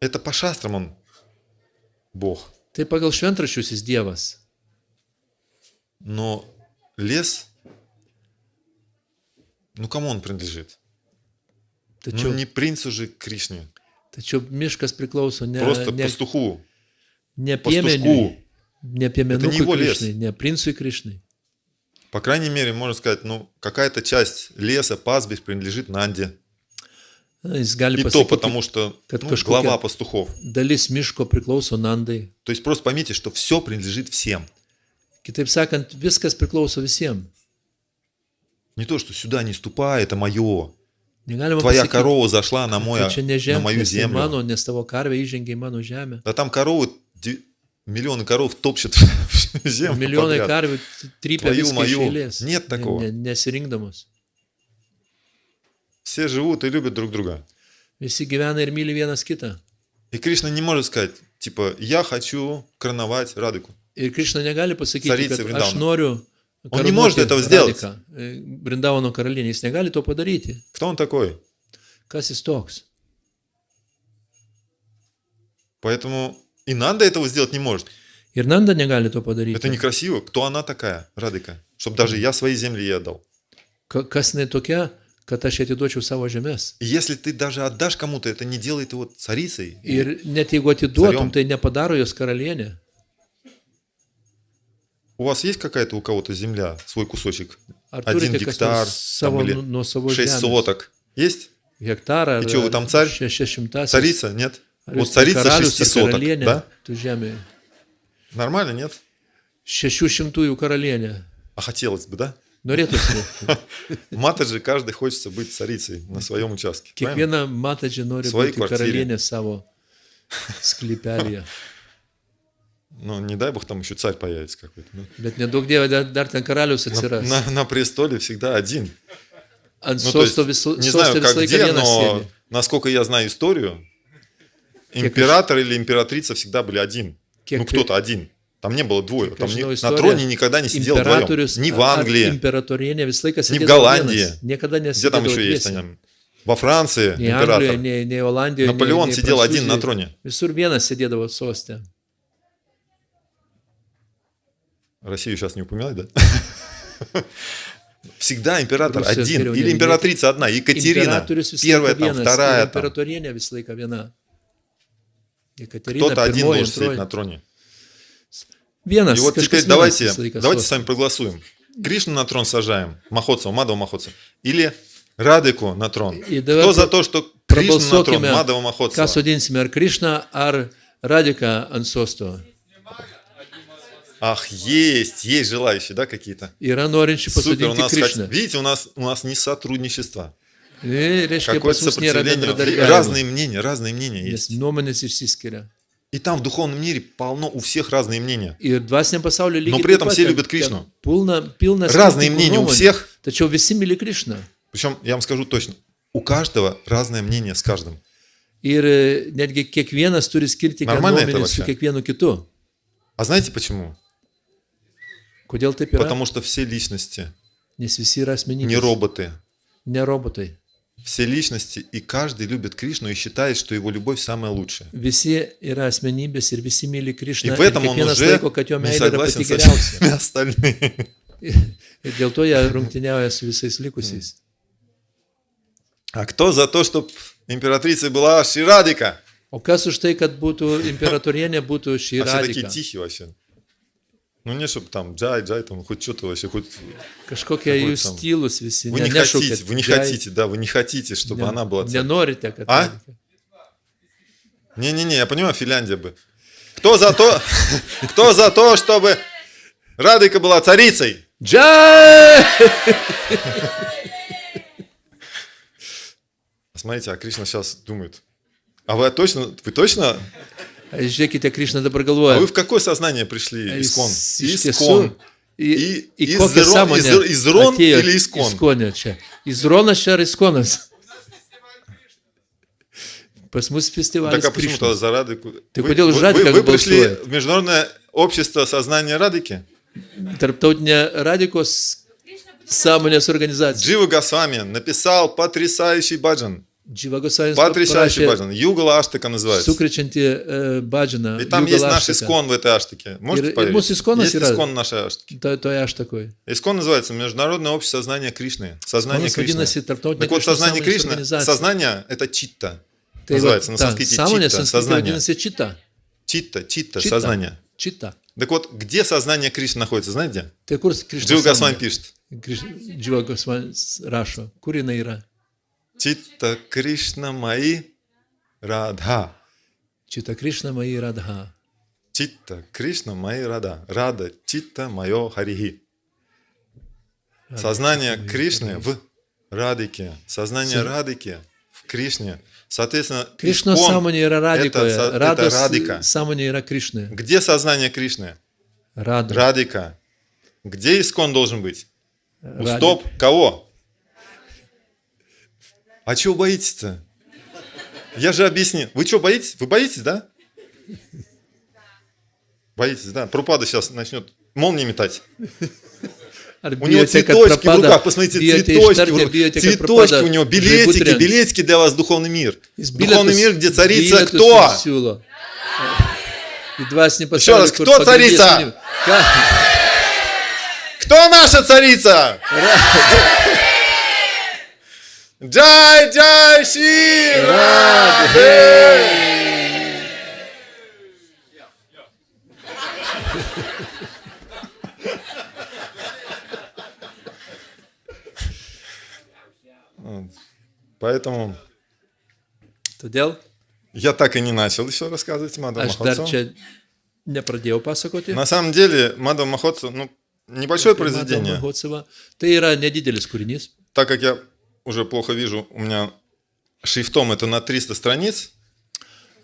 Это по шастрам он Бог. Tai pagal šventraščius jis Dievas. Но лес, ну кому он принадлежит? Ну Tačiau, не принцу же Кришне, tačiau miškas priklauso просто пастуху. ne пастушку. piemeniui, ne Это не piemenukui его лес. Krišnai, ne princui Krišnai. По крайней мере, можно сказать, ну какая-то часть леса, пастбищ принадлежит Нанде. Jis gali И то pasakyti, потому, что kad ну, kažkokia- глава пастухов. dalis miško priklauso Nandai. То есть просто поймите, что все принадлежит всем. Kitaip sakant, viskas priklauso visiems. Не то, что сюда не ступай, это мое. Negalima Твоя pasakyti, корова зашла на, kad čia на nežemė, мою nes tai землю. mano, nes tavo karvė įžengė į mano žemę. Да там коровы, миллионы коров топчут всю землю Milijonai подряд. karvių trypia Твою, viską iš мою. eilės, Нет такого. nesirinkdamos. Все живут и любят друг друга. Visi gyvena ir myli vienas kitą. И Кришна не может сказать, типа, я хочу короновать Радыку. Ir Krišna negali pasakyti, Царица kad aš Vrindavana. noriu Он не может этого сделать. Brindavano karalienė. Jis negali to padaryti. Кто он такой? Kas jis toks? Поэтому и Нанда этого сделать не может. Ir Nanda negali to padaryti. Это некрасиво. Кто она такая, Радыка? Чтобы даже я свои земли ей отдал. Kas jinai tokia, kad aš atiduočiau savo žemės. И если ты даже отдашь кому-то, это не делает его царицей. Ir net jeigu atiduotum, Царем. tai nepadaro jos karalienė. У вас есть какая-то у кого-то земля, свой кусочек? Ar 1 turite kas гектар nors savo, там, или nuo savo 6 žemės? соток. Есть? Hektarą И что, вы там царь? 600. Царица? Нет? Ar Вот jūs царица karalius 6 ar соток, karalienė да? tų žemė? Нормально, нет? 600 karalienė. А хотелось бы, да? Norėtųsi. Матаджи, каждый хочется быть царицей на своем участке. Правильно? Kiekviena matadžė nori Svojoj būti kvartyre. karalienė savo sklypelėje. Ну, не дай бог, там еще царь появится какой-то. Ну, Bet nedaug dievė, dar ten karalius atsiras. на престоле всегда один. Ant Ну, то есть, sosto visą не знаю, как laiką где, vienas но sėdi. насколько я знаю историю, император или императрица всегда были один. Kiek- Ну, кто-то один. Там не было двое. Kiek Там aš žinau на istoriją, троне никогда не сидел вдвоем. Imperatorius Ни в ar Англии, imperatorienė visą laiką ни в sėdėdavo Голландии. vienas. Niekada Где там nesėdėdavo еще есть? dviese. Там, во Франции Nei Anglijoje, император. nei Olandijoje. Наполеон nei сидел один Prancūzijoje. на троне. Visur vienas sėdėdavo soste. Россию сейчас не упоминать, да? Всегда император Rusijos один. geriau Или neminėti. императрица одна. Екатерина. Imperatorius visą Первая laiką там, vienas. вторая ir там. Imperatorienė visą laiką viena. Jekaterina Кто-то один pirmoji, должен сидеть antroji. на троне. Vienas. И вот kažkas теперь vienas давайте visą laiką с soste. вами проголосуем. Кришну на трон сажаем, Махотсава, Мадава Махотсава. Или Радыку на трон. И Кто давайте за то, что Кришну на трон, Prabalsuokime, Мадава ką Махотсава? sodinsime, ar Krišną, ar Radiką ant sosto. Ах, есть желающие, да, какие-то? Yra norinčių Супер, у pasodinti нас, Krišną. видите, у нас не сотрудничество. Reiškia, Какое-то pas mus nėra сопротивление. bendradarbiavimo. Разные мнения Nes есть. nuomonės išsiskiria. И там в духовном мире полно, у всех разные мнения. Ir dvasiniam pasauliu lygiai Но при этом taip pat все ten- любят Кришну. ten pilna Разные skirtingų мнения у nuomonių, всех. Tačiau visi myli Krišną. Причем, я вам скажу точно, у каждого разное мнение с каждым. Ir netgi kiekvienas turi skirtingą Нормально это nuomonę su вообще? kiekvienu kitu. А знаете почему? Kodėl taip yra? Потому что все личности Nes visi yra не asmenybės, роботы. ne robotai. Все личности, и каждый любит Кришну и считает, что его любовь самая лучшая. Visi yra asmenybės ir visi myli И Krišną. в Ir этом он kiekvienas уже laiko, kad jo не meilė yra согласен pati со geriausia. всеми остальными. Ir dėl to jie rungtyniauja su visais likusiais. А кто за то, чтобы императрицей была Ширадика? O kas už tai, kad būtų imperatorienė, būtų А все такие Širadika? тихие вообще. Ну не, чтобы там джай, там хоть что-то вообще, хоть... Kažkokie Какой jūs там? tylus visi. Вы не хотите, вы не хотите, да, вы не хотите, чтобы она была царь. Nenorite, kad. А? Не-не-не, я понимаю, Финляндия бы. Кто за то, чтобы Радыка была царицей? Džai! Смотрите, а Кришна сейчас думает. А вы точно? Žiūrėkite, Krišna dabar А galvoja. вы в какое сознание пришли? Искон. Iš tiesų, Искон. Из kokia Рон- sąmonė из Рон atėjo или Искон? Iskonė čia. Izronas čia ar Iskonas? Pas mus festivalis Так а почему тогда Кришnos. за Радыку? Ты хотел жать, как вы пришли голосует. в Международное общество сознания Радыки? Tarptautinė Radikos sąmonės organizacija. Джива Госвами написал потрясающий баджан. Dživagosajus Потрясающий parašė баджан. Югла Аштака называется. sukrečiantį badžiną. И там есть наш Искон в этой Аштаке. Можете И поверить? mūsų Iskonas Есть yra- Искон нашей Аштаки. Toje aš takoj. Искон называется Международное общество сознания Кришны. Сознание Iskonas Кришны. vadinasi Tarptautinė Так вот, Krishnos сознание sąmonės Кришны, organizacija. сознание это читта. Tai Называется на ta санскрите sąmonė читта, sanskrite сознание. vadinasi čita. Читта, Čita. сознание. Čita. Так вот, где сознание Кришны находится, знаете? Tai kur Джива Krišnos Госвами sąmonė? пишет. Dživagosajus rašo. Kur jinai yra? Читта Кришна мои Радха. Čita Krišna Mai Radha. Читта Кришна мои Рада. Рада Читта мое Харихи. Сознание Кришны в Радыке. Сознание Радыки в Кришне. Соответственно, Krišnos Искон sąmonė yra Radikoje. это Rados Радика. sąmonė yra Krišnai. Где сознание Кришны? Rada. Радика. Где Искон должен быть? У Ради- стоп кого? А чего боитесь-то? Я же объяснил. Вы что, боитесь? Вы боитесь, да? Боитесь, да? Прупада сейчас начнет молнии метать. Ar У него bijote, kad цветочки в Prabhupada- руках, посмотрите, bijote цветочки, ištarti, bijote, kad цветочки Prabhupada у него, žaibų билетики, trenks. билетики для вас, духовный мир. Jis Духовный bilietus- мир, где царица bilietus кто? siūlo. Į dvasinį pasaulį, Еще раз, kur кто pagrindinė царица? asmenybė. Ką? Кто наша царица? Джай, джай, Ши, Радhe! Вот. Поэтому Todėl я так и не начал еще рассказывать Мадхава aš dar Махотсу. čia nepradėjau pasakoti. На самом деле, Мадхава Махотсу, ну, небольшое произведение. Mahotsav. Tai yra nedidelis kūrinys. Так как я уже плохо вижу, у меня шрифтом это на 300 страниц.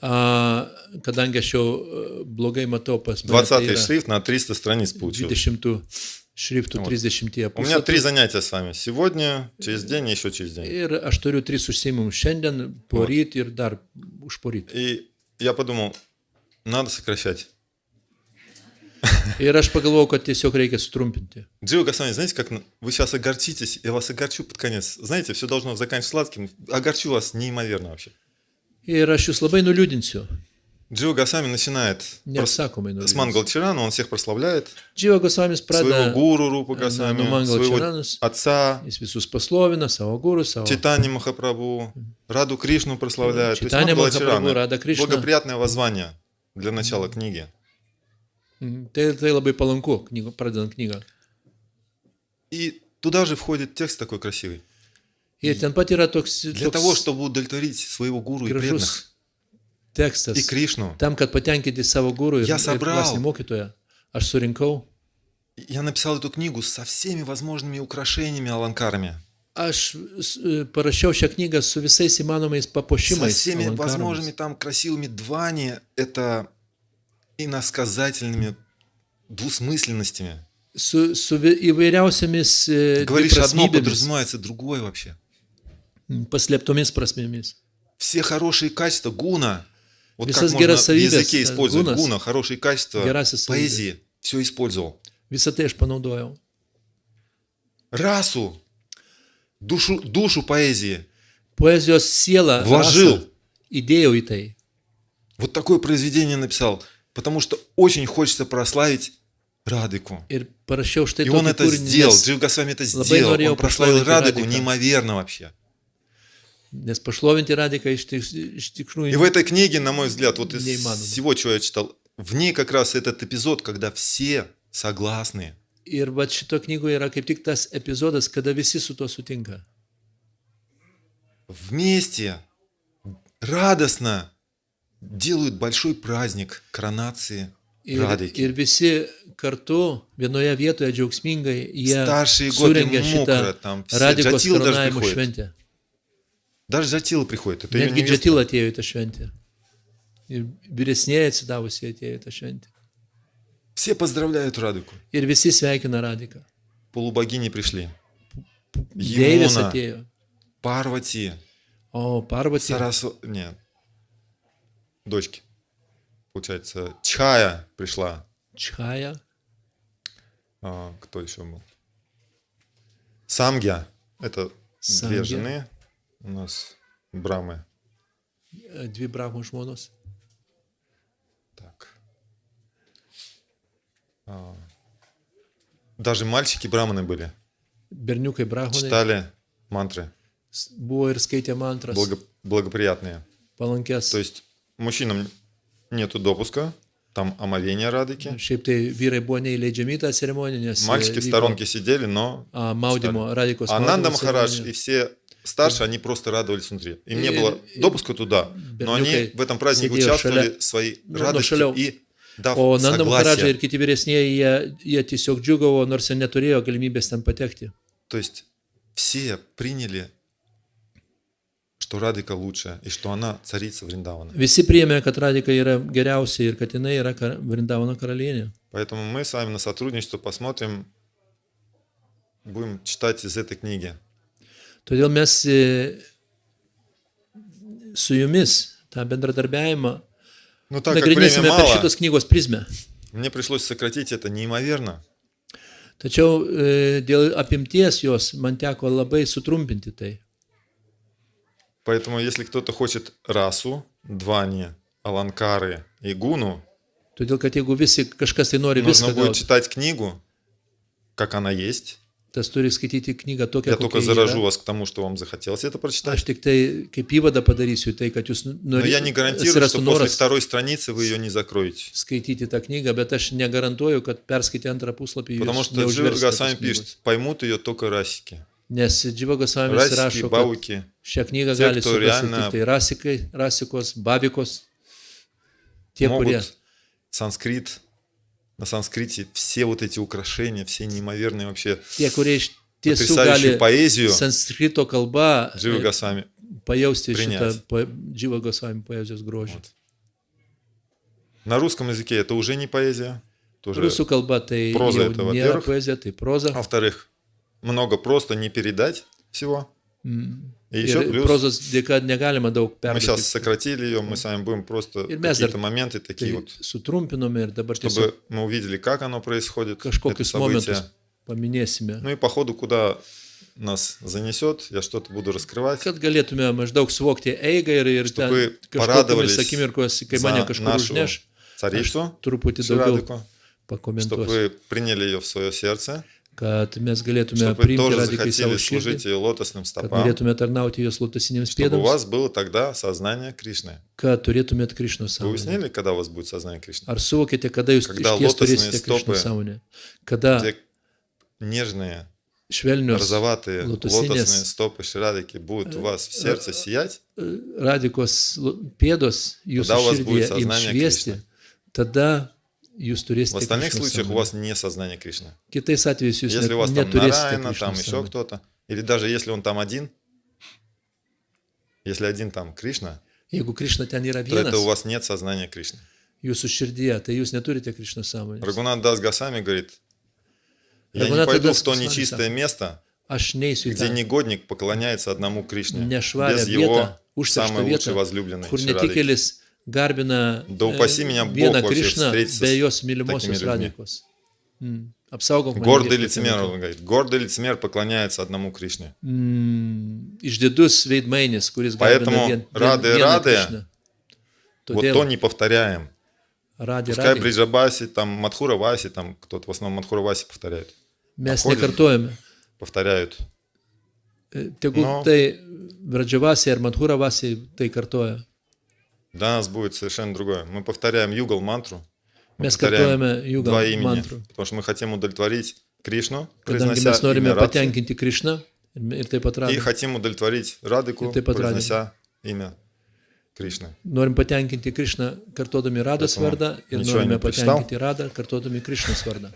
Kadangi aš jau blogai matau pas mane, tai 20 yra шрифт на 300 страниц получилось. 20 šriftų 30 У меня 3 puslapių. занятия с вами. Сегодня, через день и еще через день. Ir aš turiu 3 užsiėmimus šiandien, poryt ir dar už poryt. И я подумал, надо сокращать. Ir aš pagalvojau, kad tiesiog reikia sutrumpinti. Джива Госвами, знаете, как вы сейчас огорчитесь, я вас огорчу под конец. Знаете, все должно заканчиваться сладким. Огорчу вас неимоверно вообще. Ir aš jūs labai nuliūdinsiu. Джива Госвами начинает Neapsakomai с Мангалчарана, он всех прославляет. Dživa Gosvamis Своего pradeda, гуру Рупа Госвами, ну, Мангал своего Чаранус. отца, jis visus paslovina, savo gurų, savo Читани Махапрабху, Раду Кришну прославляет. То есть Читания Мангалачарана. Махапрабху, Рада Кришна. Благоприятное воззвание для начала книги. Tai labai palanku, pradedant knygą. И туда же входит текст такой красивый. Ir ten pat yra toks, Для того, toks чтобы удовлетворить своего гуру и преданных, gražus tekstas. и Кришну, Tam, kad patenkinti savo gurų ir Я собрал. dvasinį mokytoją. Aš surinkau. я написал эту книгу со всеми возможными украшениями, аланкарами. Aš parašiau šią knygą su visais įmanomais Со papuošimais. всеми alankaromis. возможными там красивыми двани, это иносказательными двусмысленностями. Su įvairiausiamis Говоришь одно, dviprasmybėmis, подразумевается другое вообще. paslėptomis prasmėmis. Все хорошие качества, гуна, вот Visas как можно geras в savybes, языке использовать гунас, гуна, хорошие качества, gerąsias поэзии, все использовал. Visą tai aš panaudojau. Расу, душу поэзии Poezijos sielą вложил. rasą įdėjau į tai. Вот такое произведение написал, потому что очень хочется прославить Радыку. Ir parašiau štai И он tokį это kūrinį, сделал, nes- Джива Госвами это labai сделал, norėjau он прославил прославить Радыку Радику. неимоверно вообще. nes pašlovinti radiką iš tikrųjų. И в этой книге, на мой взгляд, вот из Неиманово. всего, что я читал, в ней как раз этот эпизод, когда все согласны. Ir va šito knygoje yra kaip tik tas epizodas, kada visi su tuo sutinka. Вместе, радостно делают большой праздник коронации Ir, Радыки. ir visi kartu vienoje vietoje džiaugsmingai jie Старшие годы surengia мокро, šitą там все, radikos Джатила даже karūnavimo приходит. šventę. Даже Джатила приходит, это ее Netgi невеста. Džatila atėjo į tą šventę. Ir vyresnėje atsidavusiai atėjo į tą šventę. Все поздравляют Радыку. Ir visi sveikina Radiką. Полубогини пришли. Deivės Емуна, atėjo. Парвати, O Parvati, Сарасу... Нет. Дочки. Получается, Чхая пришла. Čhaja, Кто еще был? Самгья. Это две Самгья. жены у нас, брамы. dvi Brahmų žmonos. Так. Даже мальчики браманы были. Berniukai Brahmonai Читали мантры buvo ir skaitė mantras, благоприятные. palankės. То есть мужчинам нету допуска, там омовение Радыки. Šiaip tai vyrai buvo neįleidžiami į tą ceremoniją, nes Мальчики в vyko, сторонке сидели, но... maudimo, Radikos А Нанда maudimo Махарадж ceremonija. и все старшие, они просто радовались внутри. Им не И- было допуска туда, но они бернюкай в этом празднике сидели участвовали своей ну, радостью шаля. и дав O Nanda Maharadža ir согласие. kiti vyresnieji, jie tiesiog džiugavo, nors ir neturėjo galimybės ten patekti. То есть все приняли, что Радыка лучшая и что она царица Вриндавана. Visi priėmė, kad Radika yra geriausia ir kad jinai yra Vrindavano karalienė. Поэтому мы с вами на сотрудничество посмотрим, будем читать из этой книги. Todėl mes su jumis tą bendradarbiavimą Ну так как время nagrinėsime per мало, šitos knygos prizmę. мне пришлось сократить это неимоверно. Tačiau dėl apimties jos man teko labai sutrumpinti tai. Поэтому если кто-то хочет расу, двани, аланкары и гуну, Todėl, kad jeigu visi kažkas tai nori нужно viską будет gauti, читать книгу, как она есть. tas turi skaityti knygą tokią, Я только kokia заражу yra. вас к тому, что вам захотелось это прочитать. Aš tik tai kaip įvadą padarysiu tai, kad jūs Но я не гарантирую, что atsirastų после noras второй страницы вы ее не закроете. skaityti tą knygą, bet aš negarantuoju, kad perskaitę antrą puslapį Потому jūs что Джива neužversite Госвами tos knygos. пишет, поймут ее только расики. Nes Dživa Gosvamis Расики, rašo, kad бауки. šią knygą Tie, gali кто suprasti реально tik tai rasikai, rasikos, babikos, tie, kurie Могут санскрит, на санскрите все вот эти украшения, все неимоверные вообще tie, kurie iš tiesų потрясающую gali поэзию sanskrito kalba Дживы Госвами. pajausti принять. šitą Dživa Gosvami poezijos grožį. Вот. На русском языке это уже не поэзия, тоже. Rusų kalba tai Proza jau это, nėra во-первых. poezija, tai proza. Во-вторых, много просто не передать всего. И еще Ir плюс, prozos dėka negalima daug мы сейчас perduoti. сократили ее, мы с вами будем просто Ir mes какие-то dar моменты такие Tai вот, sutrumpinome ir dabar tiesiog чтобы мы увидели, как оно происходит, это kažkokius momentus событие. paminėsime. Ну и по ходу, куда нас занесет, я что-то буду раскрывать. Kad galėtume maždaug suvokti eigą ir ten Чтобы kažkokiamis порадовались akimirkos, kai mane за kažkur нашу užneš, царицу truputį daugiau Ширадыку, чтобы pakomentuosiu. вы приняли ее в свое сердце, Kad mes galėtume чтобы вы priimti тоже radikai захотели savo служить širdį, ее лотосным kad стопам, norėtume tarnauti jos lotusiniams чтобы у pėdams, вас было тогда сознание Кришны. kad turėtumėt Krišnos Вы sąmonę. уяснили, когда у вас будет сознание Кришны? Ar suvokite, kada jūs Когда iš ties лотосные turėsite стопы, Krišnos sąmonę? Kada Те нежные, švelnios розоватые лотосные lotusinės стопы Ширадыки будут у вас в сердце сиять, radikos pėdos jūsų Tada у вас будет širdyje ims сознание šviesti, Кришны. tada jūs в turėsite остальных Krišnos случаях у sąmonę. вас не сознание Кришны. Kitais atvejais jūs Если у вас там neturėsite Нарайна, там Krišnos еще sąmonę. кто-то, или даже если он там один, если один там Кришна, Jeigu Krišna ten yra то это у vienas вас нет сознания Кришны. jūsų širdyje, tai jūs neturite Krišnos sąmonės. Рагунат Дас Госвами говорит, я не Рагунат пойду Дас в то Госвами нечистое место, Aš neįsiu į где tą негодник поклоняется одному Кришне, nešvarę без vietą, его užterštą самой лучшей vietą, возлюбленной kur Ширадыки. netikėlis garbina Да упаси меня Бог vieną вообще Krišną встретиться be с jos такими mylimosios людьми. radikos. Apsaugok mane. Гордый viešpatie лицемер, nuo to. он говорит, гордый лицемер поклоняется одному Кришне. Išdidus veidmainis, kuris Поэтому garbina рады, vieną рады, Krišną. Вот то Todėl не повторяем. radį Пускай radį Бриджабаси, там Мадхура Васи, там кто-то в основном Мадхура Васи повторяют. mes Paходime. nekartojame. Повторяют. Tegul No. tai Vradžiavasiai ar Madhuravasiai tai kartoja. Для нас будет совершенно другое. Мы повторяем югал мантру. Мы Mes повторяем kartojame Jugal два имени. mantrų. Потому что мы хотим удовлетворить Кришну, Kadangi произнося mes norime имя Радхи, patenkinti Krišną ir taip pat и Radhą. хотим удовлетворить Радыку, И ты под произнося имя Кришны. Norim patenkinti Krišną kartodami Rados Поэтому vardą ir ничего norime не прочитал. patenkinti Radą kartodami Krišnos vardą.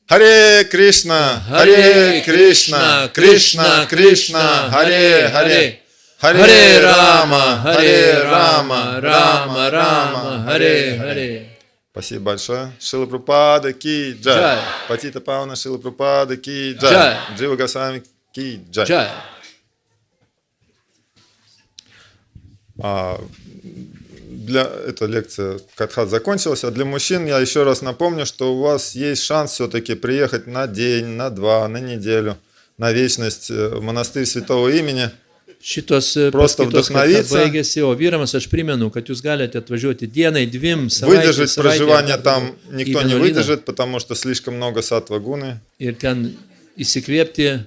Харе Кришна, Харе Кришна, Кришна, Кришна, Харе Харе. Харе Рама, Харе Рама, Рама Рама, Харе Харе. Спасибо большое. Шила Прабхупада ки джай. Джай. Патита Павана Шила Прабхупада ки джай. Джай. Джива Госвами ки джай. Джай. Эта лекция Катхат закончилась, а для мужчин я еще раз напомню, что у вас есть шанс все-таки приехать на день, на два, на неделю, на вечность в монастырь Святого Имени. Šitos Просто paskaitos вдохновиться. baigėsi, o vyrams aš primenu, kad jūs galite atvažiuoti dienai, dviem, Выдержать savaitę, проживание ar там į никто не vienuolyną выдержит, потому что слишком много саттва гуны. ir ten įsikvėpti.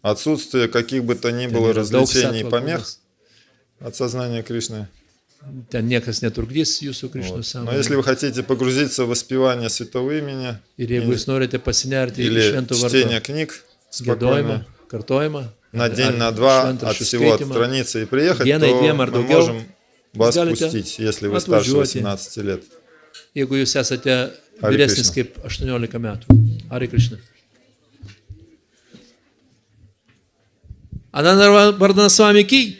Отсутствие каких бы то ни Ten было yra daug развлечений и sattva помех gunos. от сознания Кришны. Ten niekas netrukdys jūsų Krišnos Но если sąmonėje. вы хотите погрузиться в воспевание Святого Имени Ir jeigu jūs norite pasinerti į или šventų чтение vardą, книг gėdojimą, спокойно, kartojimą, на день, на два от šventraščių всего skaitymą, отстраниться и приехать, dienai, то dviem ar мы daugiau можем вас galite пустить, если вы старше atvažiuoti. 18 лет. jeigu jūs esate Hare vyresnis Krishna. kaip 18 metų. Hare Krishna. Ananda Vardana Swami ki.